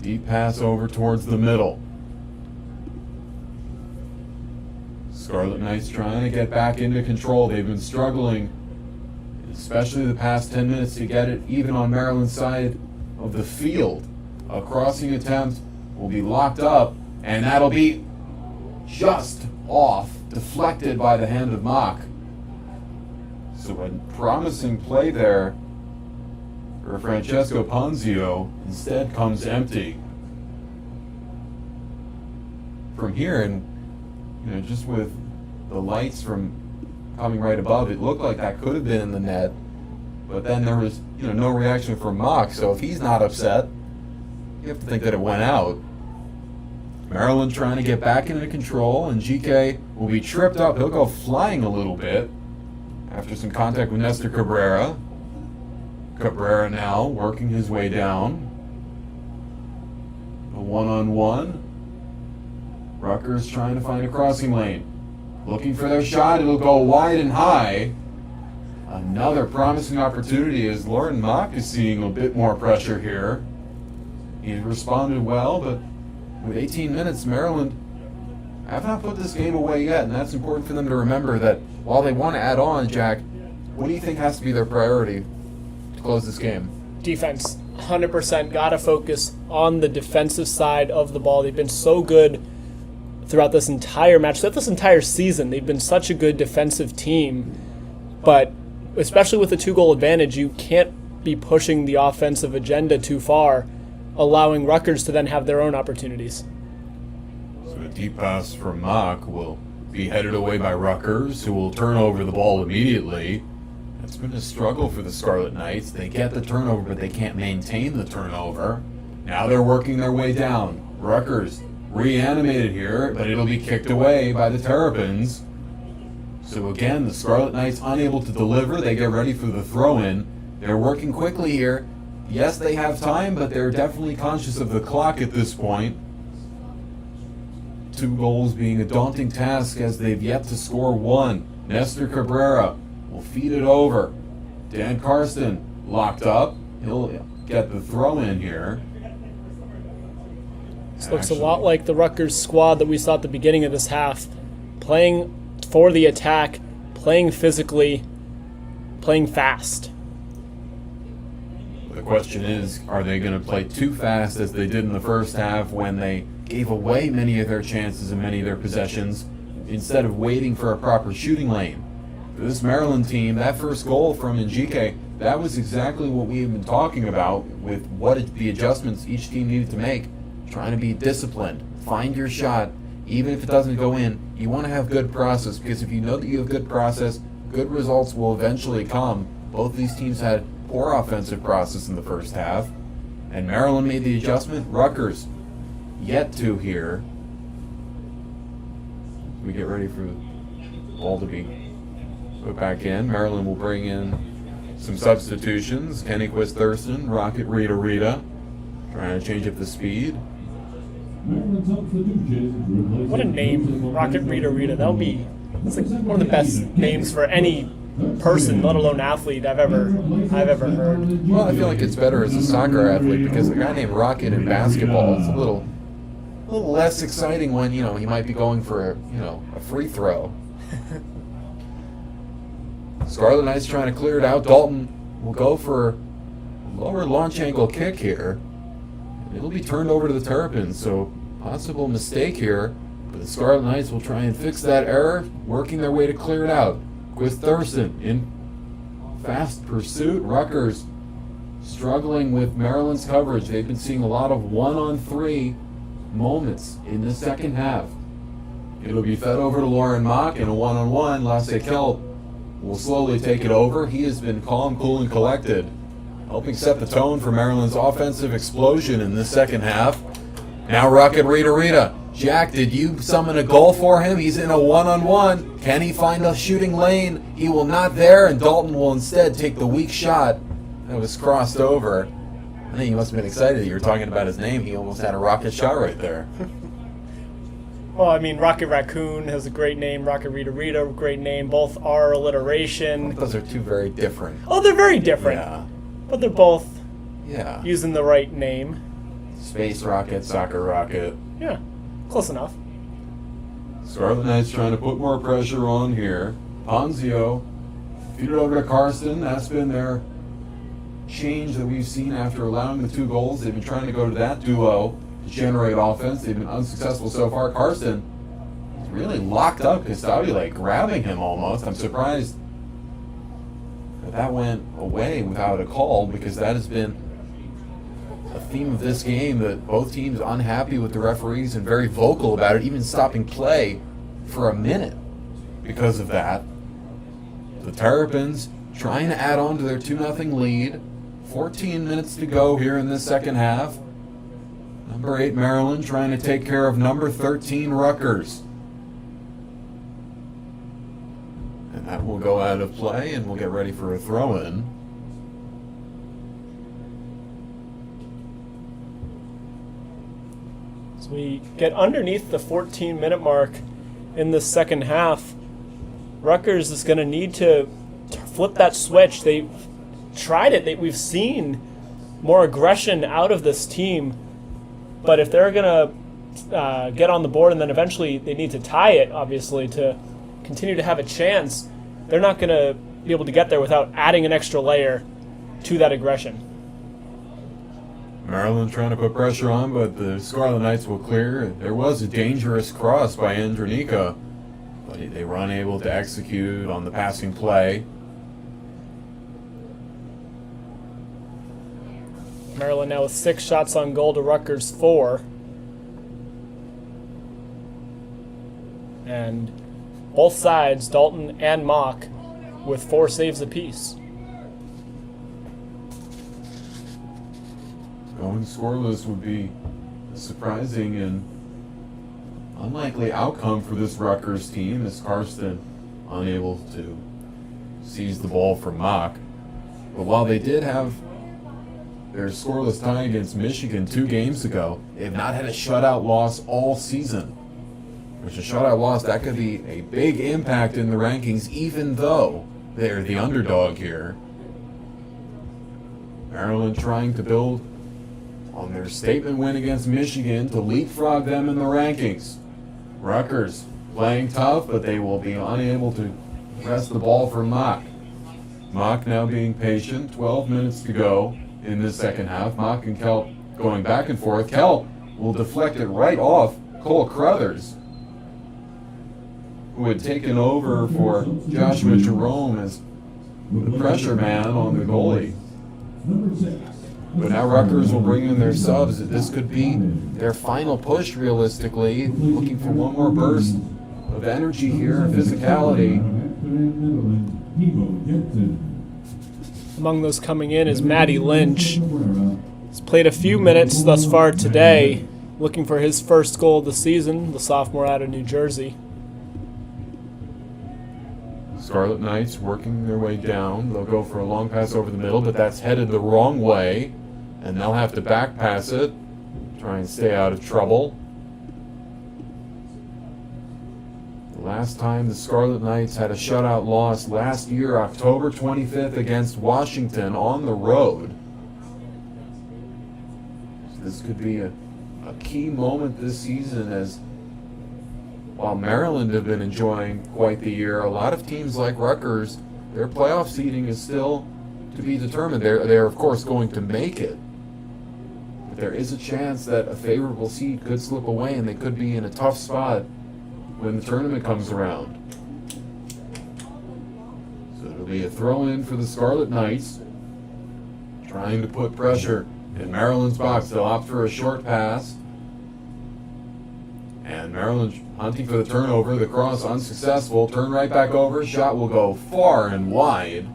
deep pass over towards the middle. Scarlet Knights trying to get back into control. They've been struggling, especially the past 10 minutes, to get it even on Maryland's side of the field. A crossing attempt will be locked up, and that'll be just off, deflected by the hand of Mock. So a promising play there for Francesco Ponzio instead comes empty. From here, and just with the lights from coming right above, it looked like that could have been in the net, but then there was no reaction from Mock. So if he's not upset, you have to think that it went out. Maryland trying to get back into control, and GK will be tripped up. He'll go flying a little bit after some contact with Nestor Cabrera. Cabrera now working his way down. A one-on-one. Rutgers trying to find a crossing lane. Looking for their shot. It'll go wide and high. Another promising opportunity as Lauren Mock is seeing a bit more pressure here. He responded well, but with 18 minutes, Maryland have not put this game away yet, and that's important for them to remember that while they want to add on, Jack, what do you think has to be their priority to close this game? Defense. 100% got to focus on the defensive side of the ball. They've been so good throughout this entire match, throughout this entire season. They've been such a good defensive team, but especially with the 2-goal advantage, you can't be pushing the offensive agenda too far, allowing Rutgers to then have their own opportunities. So a deep pass from Mock will be headed away by Rutgers, who will turn over the ball immediately. It's been a struggle for the Scarlet Knights. They get the turnover, but they can't maintain the turnover. Now they're working their way down. Rutgers reanimated here, but it'll be kicked away by the Terrapins. So again, the Scarlet Knights unable to deliver. They get ready for the throw-in. They're working quickly here. Yes, they have time, but they're definitely conscious of the clock at this point. 2 goals being a daunting task as they've yet to score 1. Nestor Cabrera will feed it over. Dan Karsten locked up. He'll get the throw-in here. This looks a lot like the Rutgers squad that we saw at the beginning of this half. Playing for the attack, playing physically, playing fast. The question is, are they going to play too fast as they did in the first half when they gave away many of their chances and many of their possessions instead of waiting for a proper shooting lane? For this Maryland team, that first goal from Njike, that was exactly what we have been talking about with what the adjustments each team needed to make. Trying to be disciplined, find your shot, even if it doesn't go in. You want to have good process, because if you know that you have good process, good results will eventually come. Both these teams had poor offensive process in the first half, and Maryland made the adjustment. Rutgers yet to here. We get ready for the ball to be put back in. Maryland will bring in some substitutions. Kennyquist Thurston, Rocket Rita, trying to change up the speed. What a name, Rocket Rita. That's like one of the best names for any person, let alone athlete, I've ever heard. Well, I feel like it's better as a soccer athlete because a guy named Rocket in basketball is a little less exciting when, he might be going for a free throw. Scarlet Knights trying to clear it out. Dalton will go for a lower launch angle kick here. It'll be turned over to the Terrapins, so possible mistake here. But the Scarlet Knights will try and fix that error, working their way to clear it out. With Thurston in fast pursuit. Rutgers struggling with Maryland's coverage. They've been seeing a lot of 1-on-3 moments in the second half. It'll be fed over to Lauren Mock in a 1-on-1. Lasse Kell will slowly take it over. He has been calm, cool, and collected, helping set the tone for Maryland's offensive explosion in the second half. Now Rocket Rita. Jack, did you summon a goal for him? He's in a 1-on-1. Can he find a shooting lane? He will not there, and Dalton will instead take the weak shot that was crossed over. I think he must have been excited that you were talking about his name. He almost had a rocket shot right there. Well, I mean, Rocket Raccoon has a great name. Rocket Rita, great name. Both are alliteration. Those are two very different. Oh, they're very different. Yeah. But they're both using the right name. Space Rocket, Soccer Rocket. Yeah, close enough. Scarlet Knights trying to put more pressure on here. Ponzio feed it over to Karsten. That's been their change that we've seen after allowing the 2 goals. They've been trying to go to that duo to generate offense. They've been unsuccessful so far. Karsten is really locked up. Custaudier grabbing him almost. I'm surprised that went away without a call, because that has been a theme of this game, that both teams unhappy with the referees and very vocal about it, even stopping play for a minute because of that. The Terrapins trying to add on to their 2-0 lead. 14 minutes to go here in this second half. Number 8 Maryland trying to take care of number 13 Rutgers. And that will go out of play, and we'll get ready for a throw-in. So we get underneath the 14-minute mark in the second half. Rutgers is going to need to flip that switch. They tried it. We've seen more aggression out of this team. But if they're going to get on the board and then eventually they need to tie it, obviously, to continue to have a chance, they're not going to be able to get there without adding an extra layer to that aggression. Maryland trying to put pressure on, but the Scarlet Knights will clear. There was a dangerous cross by Andronika, but they were unable to execute on the passing play. Maryland now with 6 shots on goal to Rutgers 4. And both sides, Dalton and Mock, with 4 saves apiece. Going scoreless would be a surprising and unlikely outcome for this Rutgers team, as Karsten unable to seize the ball from Mock. But while they did have their scoreless tie against Michigan 2 games ago, they have not had a shutout loss all season. Which a shutout loss, that could be a big impact in the rankings, even though they're the underdog here. Maryland trying to build on their statement win against Michigan to leapfrog them in the rankings. Rutgers playing tough, but they will be unable to wrest the ball from Mock. Mock now being patient, 12 minutes to go in the second half. Mock and Kelp going back and forth. Kelp will deflect it right off Cole Crothers, who had taken over for Joshua Jerome as the pressure man on the goalie. But now Rutgers will bring in their subs. This could be their final push, realistically, looking for one more burst of energy here, physicality. Among those coming in is Matty Lynch. He's played a few minutes thus far today, looking for his first goal of the season, the sophomore out of New Jersey. Scarlet Knights working their way down. They'll go for a long pass over the middle, but that's headed the wrong way, and they'll have to back pass it, try and stay out of trouble. The last time the Scarlet Knights had a shutout loss last year, October 25th, against Washington on the road. So this could be a key moment this season, as while Maryland have been enjoying quite the year, a lot of teams like Rutgers, their playoff seeding is still to be determined. They're of course going to make it. But there is a chance that a favorable seed could slip away and they could be in a tough spot when the tournament comes around. So it'll be a throw-in for the Scarlet Knights, trying to put pressure in Maryland's box. They'll opt for a short pass. And Maryland hunting for the turnover. The cross unsuccessful. Turn right back over. Shot will go far and wide.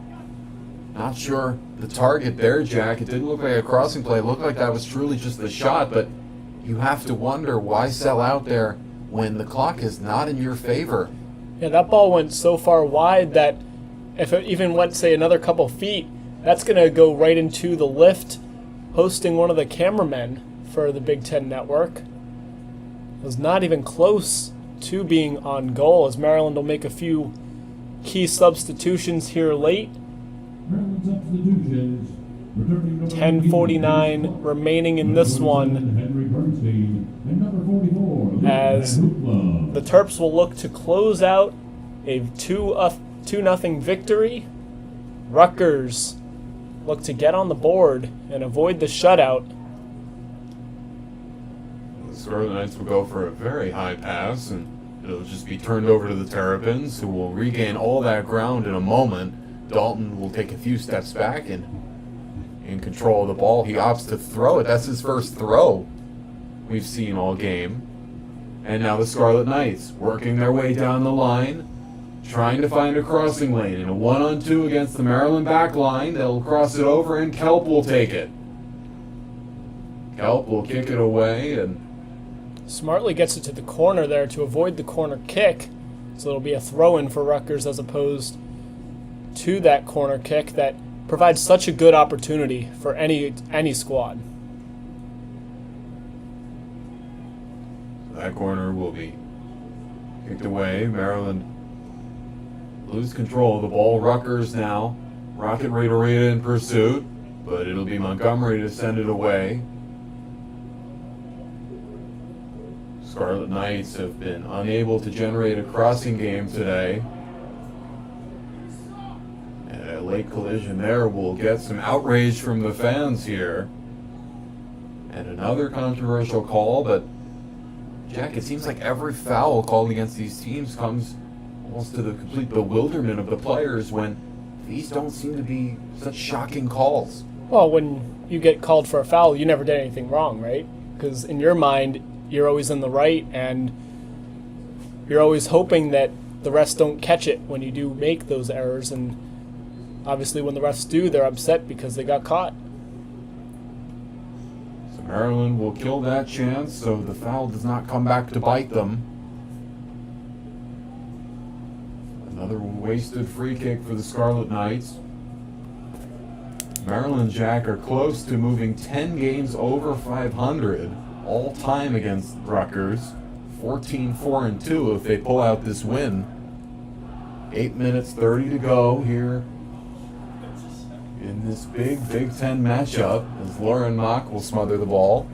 Not sure the target there, Jack. It didn't look like a crossing play. It looked like that was truly just the shot. But you have to wonder, why sell out there when the clock is not in your favor? Yeah, that ball went so far wide that if it even went, say, another couple feet, that's going to go right into the lift hosting one of the cameramen for the Big Ten Network. It was not even close to being on goal, as Maryland will make a few key substitutions here late. 10:49 remaining in this one, as the Terps will look to close out a 2-0 victory. Rutgers look to get on the board and avoid the shutout. The Scarlet Knights will go for a very high pass, and it'll just be turned over to the Terrapins, who will regain all that ground in a moment. Dalton will take a few steps back and in control of the ball. He opts to throw it. That's his first throw we've seen all game. And now the Scarlet Knights working their way down the line, trying to find a crossing lane. In a 1-on-2 against the Maryland back line, they'll cross it over and Kelp will take it. Kelp will kick it away, and Smartly gets it to the corner there to avoid the corner kick. So it'll be a throw-in for Rutgers as opposed to that corner kick that provides such a good opportunity for any squad. that corner will be kicked away. Maryland lose control of the ball. Rutgers now. Rocket Raiderita in pursuit, but it'll be Montgomery to send it away. Scarlet Knights have been unable to generate a crossing game today. And a late collision there will get some outrage from the fans here. And another controversial call, but Jack, it seems like every foul called against these teams comes almost to the complete bewilderment of the players when these don't seem to be such shocking calls. Well, when you get called for a foul, you never did anything wrong, right? Because in your mind, you're always in the right, and you're always hoping that the refs don't catch it when you do make those errors, and obviously when the refs do, they're upset because they got caught. So Maryland will kill that chance so the foul does not come back to bite them. Another wasted free kick for the Scarlet Knights. Maryland Jack are close to moving 10 games over 500 all time against Rutgers. 14-4-2 if they pull out this win. 8 minutes 30 to go here in this Big Ten matchup as Lauren Mock will smother the ball.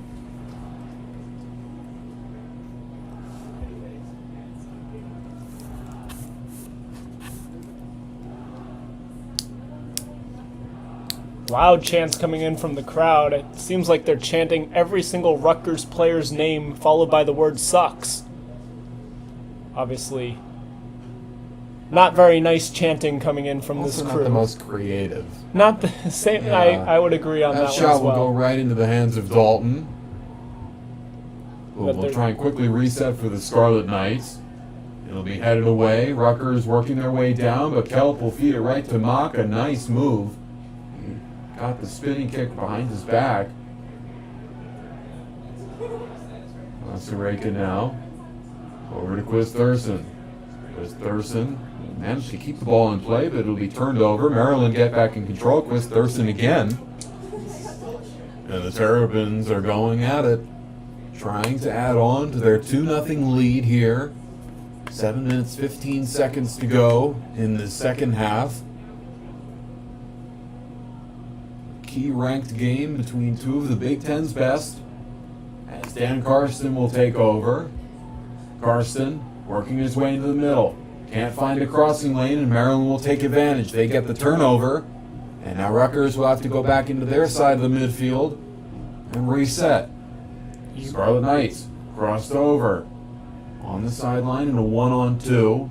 Loud chants coming in from the crowd. It seems like they're chanting every single Rutgers player's name followed by the word sucks. Obviously, not very nice chanting coming in from Also this not crew. the most creative. Not the same. Yeah. I would agree on that That one shot as will go well. right into the hands of Dalton. But We'll try and quickly reset for the Scarlet Knights. It'll be headed away. Rutgers working their way down, but Kelp will feed it right to Mock. A nice move. Got the spinning kick behind his back. Masareka now. Over to Quiz Thurston. Quiz Thurston managed to keep the ball in play, but it'll be turned over. Maryland get back in control. Quiz Thurston again. And the Terrapins are going at it, trying to add on to their 2-0 lead here. 7 minutes, 15 seconds to go in the second half. Key ranked game between two of the Big Ten's best, as Dan Karsten will take over. Karsten working his way into the middle. Can't find a crossing lane, and Maryland will take advantage. They get the turnover, and now Rutgers will have to go back into their side of the midfield and reset. Scarlet Knights crossed over on the sideline in a 1-on-2.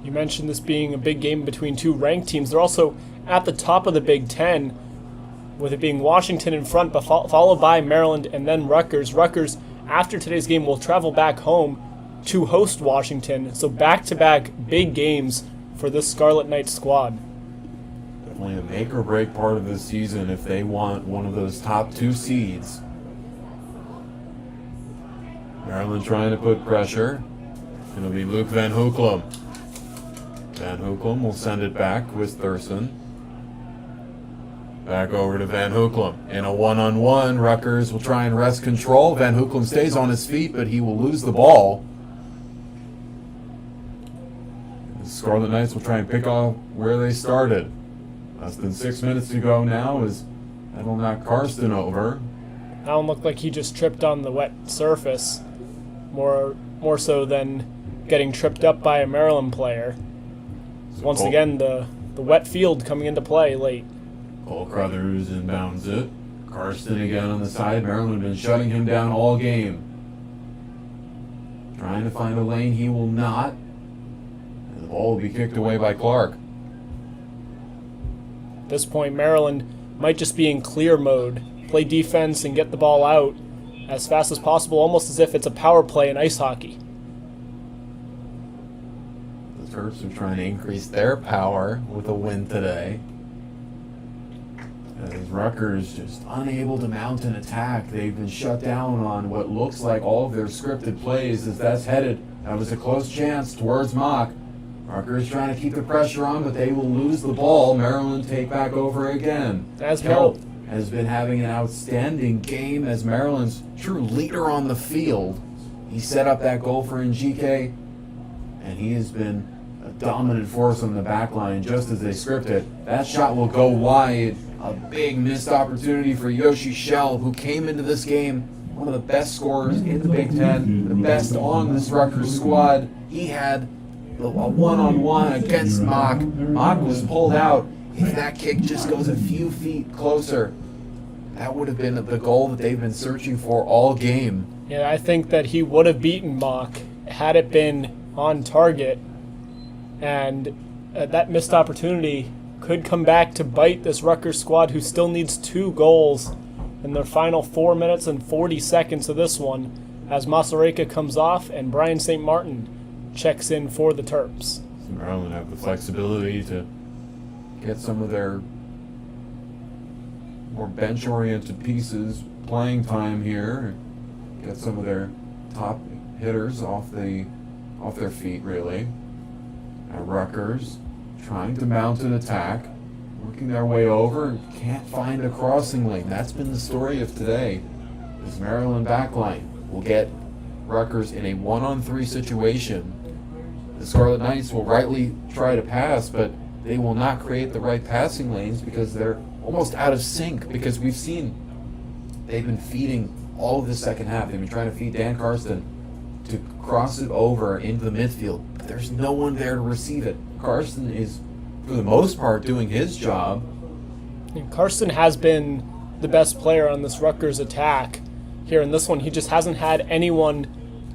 You mentioned this being a big game between two ranked teams. They're also at the top of the Big Ten, with it being Washington in front, but followed by Maryland and then Rutgers. Rutgers, after today's game, will travel back home to host Washington. So back-to-back big games for this Scarlet Knights squad. Definitely a make or break part of this season if they want one of those top two seeds. Maryland trying to put pressure. It'll be Luke Van Hoeklem. Van Hoeklem will send it back with Thurston. Back over to Van Hoeklem. In a 1-on-1, Rutgers will try and wrest control. Van Hoeklem stays on his feet, but he will lose the ball. The Scarlet Knights will try and pick off where they started. Less than 6 minutes to go now as that'll knock Karsten over. That one looked like he just tripped on the wet surface, more so than getting tripped up by a Maryland player. Once again, the wet field coming into play late. Cole Crothers inbounds it. Karsten again on the side. Maryland been shutting him down all game. Trying to find a lane, he will not. And the ball will be kicked away by Clark. At this point, Maryland might just be in clear mode. Play defense and get the ball out as fast as possible, almost as if it's a power play in ice hockey. The Terps are trying to increase their power with a win today. As Rutgers just unable to mount an attack. They've been shut down on what looks like all of their scripted plays as that's headed. That was a close chance towards Mock. Rutgers trying to keep the pressure on, but they will lose the ball. Maryland take back over again. Kelp has been having an outstanding game as Maryland's true leader on the field. He set up that goal for NGK, and he has been a dominant force on the back line just as they scripted. That shot will go wide. A big missed opportunity for Yoshi Shell, who came into this game one of the best scorers in the Big Ten, the best on this Rutgers squad. He had a one-on-one against Mock. Mock was pulled out. If that kick just goes a few feet closer, that would have been the goal that they've been searching for all game. Yeah, I think that he would have beaten Mock had it been on target, and that missed opportunity could come back to bite this Rutgers squad, who still needs 2 goals in their final 4 minutes and 40 seconds of this one, as Masareka comes off and Brian St. Martin checks in for the Terps. So Maryland have the flexibility to get some of their more bench-oriented pieces playing time here. Get some of their top hitters off their feet, really. At Rutgers, trying to mount an attack, working their way over, and can't find a crossing lane. That's been the story of today. This Maryland backline will get Rutgers in a 1-on-3 situation. The Scarlet Knights will rightly try to pass, but they will not create the right passing lanes because they're almost out of sync, because we've seen they've been feeding all of the second half. They've been trying to feed Dan Karsten to cross it over into the midfield, but there's no one there to receive it. Karsten is, for the most part, doing his job. And Karsten has been the best player on this Rutgers attack here in this one. He just hasn't had anyone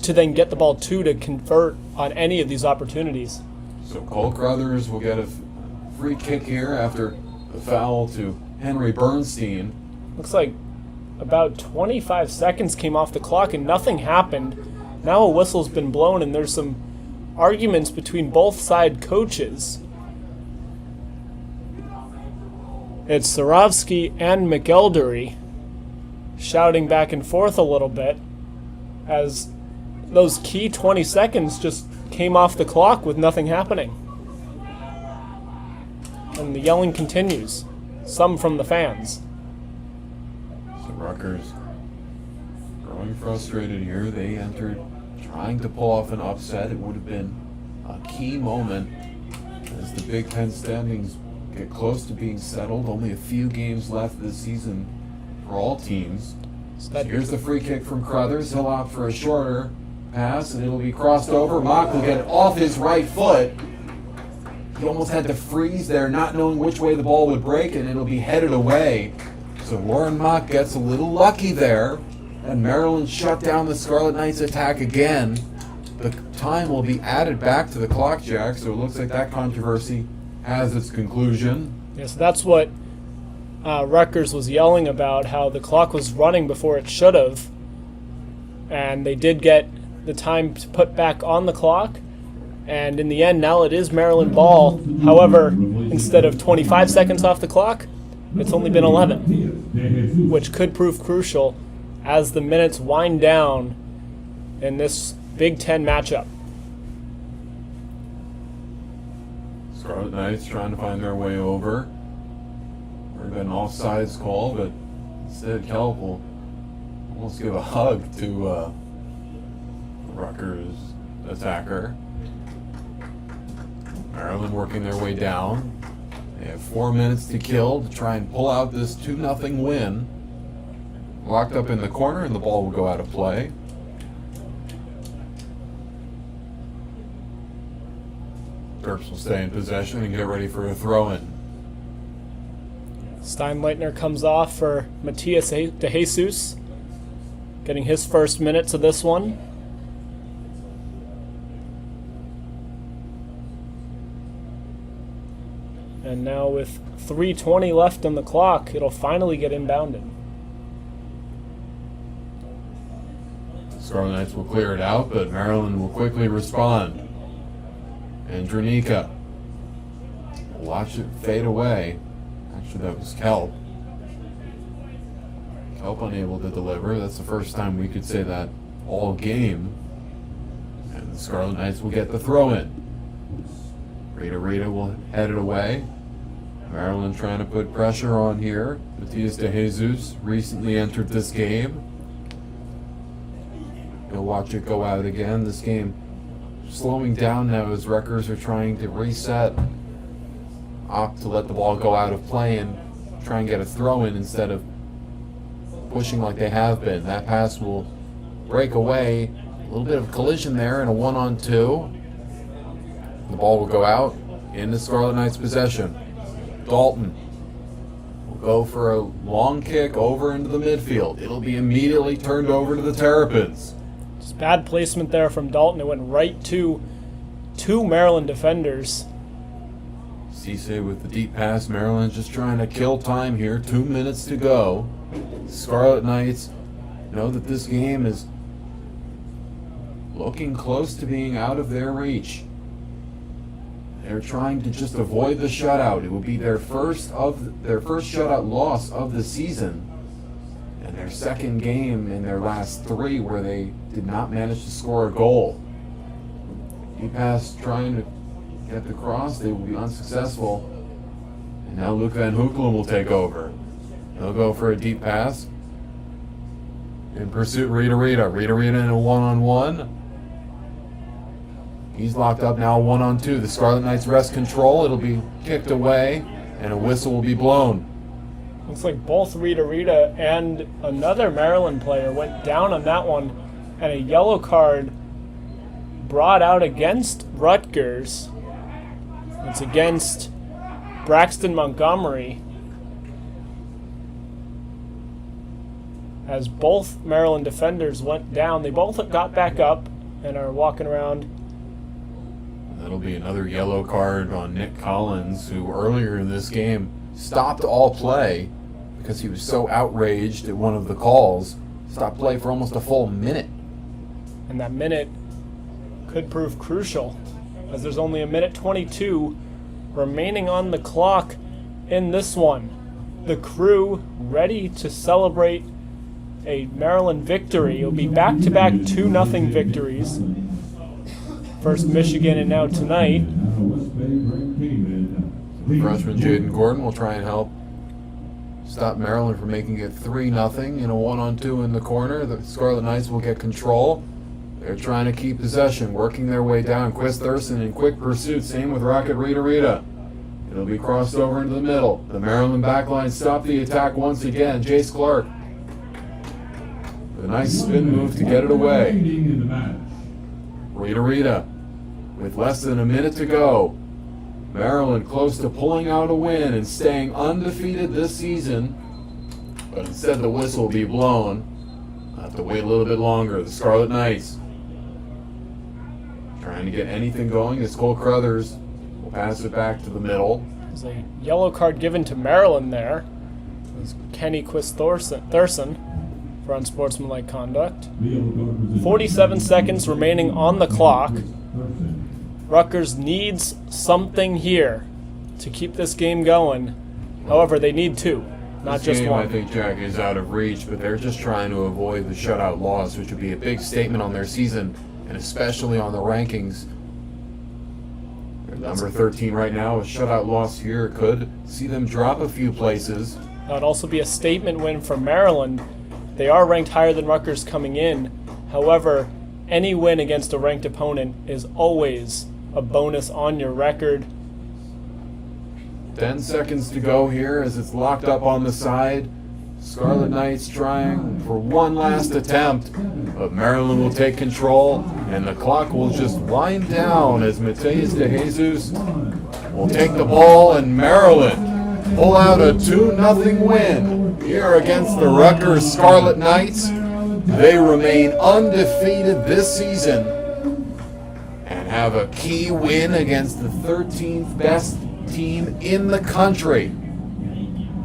to then get the ball to convert on any of these opportunities. So Cole Crothers will get a free kick here after a foul to Henry Bernstein. Looks like about 25 seconds came off the clock and nothing happened. Now a whistle's been blown and there's some arguments between both side coaches. It's Sarovsky and McElderry shouting back and forth a little bit as those key 20 seconds just came off the clock with nothing happening. And the yelling continues, some from the fans. So Rutgers growing frustrated here. They entered trying to pull off an upset. It would have been a key moment as the Big Ten standings get close to being settled. Only a few games left this season for all teams. So here's the free kick from Crothers. He'll opt for a shorter pass, and it'll be crossed over. Mock will get it off his right foot. He almost had to freeze there, not knowing which way the ball would break, and it'll be headed away. So Lauren Mock gets a little lucky there, and Maryland shut down the Scarlet Knights attack again. The time will be added back to the clock, Jack, so it looks like that controversy has its conclusion. Yes, that's what Rutgers was yelling about, how the clock was running before it should have. And they did get the time to put back on the clock. And in the end, now it is Maryland ball. However, instead of 25 seconds off the clock, it's only been 11, which could prove crucial as the minutes wind down in this Big Ten matchup. Scarlet Knights trying to find their way over. Would have been an offsides call, but instead Kelp will almost give a hug to Rutgers attacker. Maryland working their way down. They have 4 minutes to kill to try and pull out this 2-0 win. Locked up in the corner, and the ball will go out of play. Terps will stay in possession and get ready for a throw-in. Steinleitner comes off for Matias De Jesus, getting his first minutes of this one. And now with 3:20 left on the clock, it'll finally get inbounded. Scarlet Knights will clear it out, but Maryland will quickly respond. And Dranica will watch it fade away. Actually, that was Kelp. Kelp unable to deliver. That's the first time we could say that all game. And the Scarlet Knights will get the throw-in. Rita will head it away. Maryland trying to put pressure on here. Matias De Jesus recently entered this game. You'll watch it go out again. This game slowing down now as Rutgers are trying to reset. Opt to let the ball go out of play and try and get a throw-in instead of pushing like they have been. That pass will break away. A little bit of collision there and a 1-on-2. The ball will go out in the Scarlet Knights' possession. Dalton will go for a long kick over into the midfield. It'll be immediately turned over to the Terrapins. Just bad placement there from Dalton. It went right to two Maryland defenders. Cisse with the deep pass. Maryland just trying to kill time here. 2 minutes to go. Scarlet Knights know that this game is looking close to being out of their reach. They're trying to just avoid the shutout. It will be their first shutout loss of the season, and their second game in their last 3 where they did not manage to score a goal. Deep pass trying to get the cross, they will be unsuccessful. And now Luke Van Hoekelen will take over. He'll go for a deep pass. In pursuit, Rita in a one-on-one. He's locked up now, 1-on-2. The Scarlet Knights wrest control. It'll be kicked away, and a whistle will be blown. Looks like both Rita and another Maryland player went down on that one, and a yellow card brought out against Rutgers. It's against Braxton Montgomery, as both Maryland defenders went down. They both got back up and are walking around. That'll be another yellow card on Nick Collins, who earlier in this game stopped all play because he was so outraged at one of the calls. Stopped play for almost a full minute. And that minute could prove crucial, as there's only 1:22 remaining on the clock in this one. The Crew ready to celebrate a Maryland victory. It'll be back-to-back 2-0 victories. First Michigan and now tonight. Freshman Jaden Gordon will try and help stop Maryland from making it 3-0 in a 1-on-2 in the corner. The Scarlet Knights will get control. They're trying to keep possession, working their way down. Quist Thurston in quick pursuit. Same with Rocket Rita. It'll be crossed over into the middle. The Maryland backline stopped the attack once again. Jace Clark. With a nice spin move to get it away. Rita with less than a minute to go. Maryland close to pulling out a win and staying undefeated this season. But instead the whistle will be blown. I'll have to wait a little bit longer. The Scarlet Knights trying to get anything going as Cole Crothers will pass it back to the middle. There's a yellow card given to Maryland there. There's Kenny Quist Thurston for unsportsmanlike conduct. 47 seconds remaining on the clock. Rutgers needs something here to keep this game going. However, they need 2, not just game, 1. I think, Jack, is out of reach, but they're just trying to avoid the shutout loss, which would be a big statement on their season, and especially on the rankings. They're number 13 right now. A shutout loss here could see them drop a few places. That would also be a statement win for Maryland. They are ranked higher than Rutgers coming in. However, any win against a ranked opponent is always a bonus on your record. 10 seconds to go here as it's locked up on the side. Scarlet Knights trying for one last attempt, but Maryland will take control, and the clock will just wind down as Mateus de Jesus will take the ball, and Maryland pull out a 2-0 win here against the Rutgers Scarlet Knights. They remain undefeated this season and have a key win against the 13th best team in the country.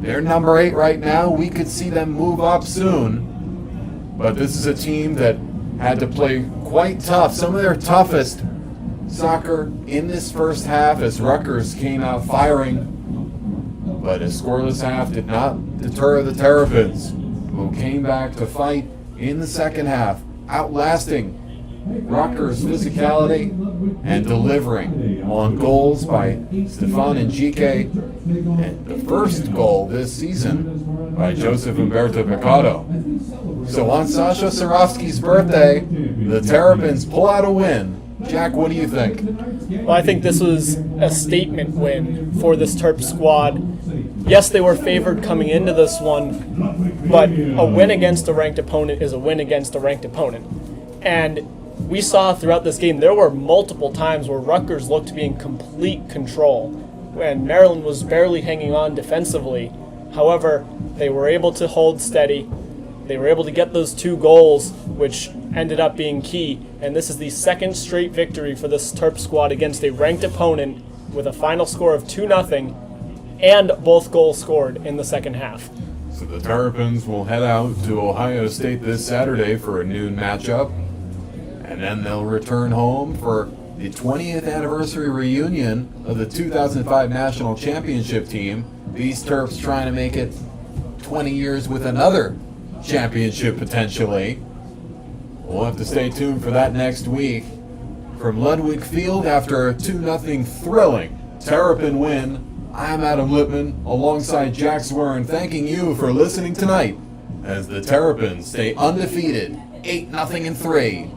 They're number 8 right now. We could see them move up soon. But this is a team that had to play quite tough. Some of their toughest soccer in this first half as Rutgers came out firing. But a scoreless half did not deter the Terrapins, who came back to fight in the second half, outlasting Rutgers' physicality and delivering on goals by Stefan Njike, and the first goal this season by Joseph Umberto Picado. So on Sasha Sarovsky's birthday, the Terrapins pull out a win. Jack, what do you think? Well, I think this was a statement win for this Terp squad. Yes, they were favored coming into this one, but a win against a ranked opponent is a win against a ranked opponent. And we saw throughout this game there were multiple times where Rutgers looked to be in complete control, and Maryland was barely hanging on defensively. However, they were able to hold steady. They were able to get those 2 goals, which ended up being key. And this is the second straight victory for this Terp squad against a ranked opponent with a final score of 2-0 and both goals scored in the second half. So the Terrapins will head out to Ohio State this Saturday for a noon matchup And then they'll return home for the 20th anniversary reunion of the 2005 National Championship team. These Terps trying to make it 20 years with another championship potentially. We'll have to stay tuned for that next week. From Ludwig Field after a 2-0 thrilling Terrapin win, I'm Adam Lipman alongside Jack Zwirn, thanking you for listening tonight as the Terrapins stay undefeated 8-0 and 3.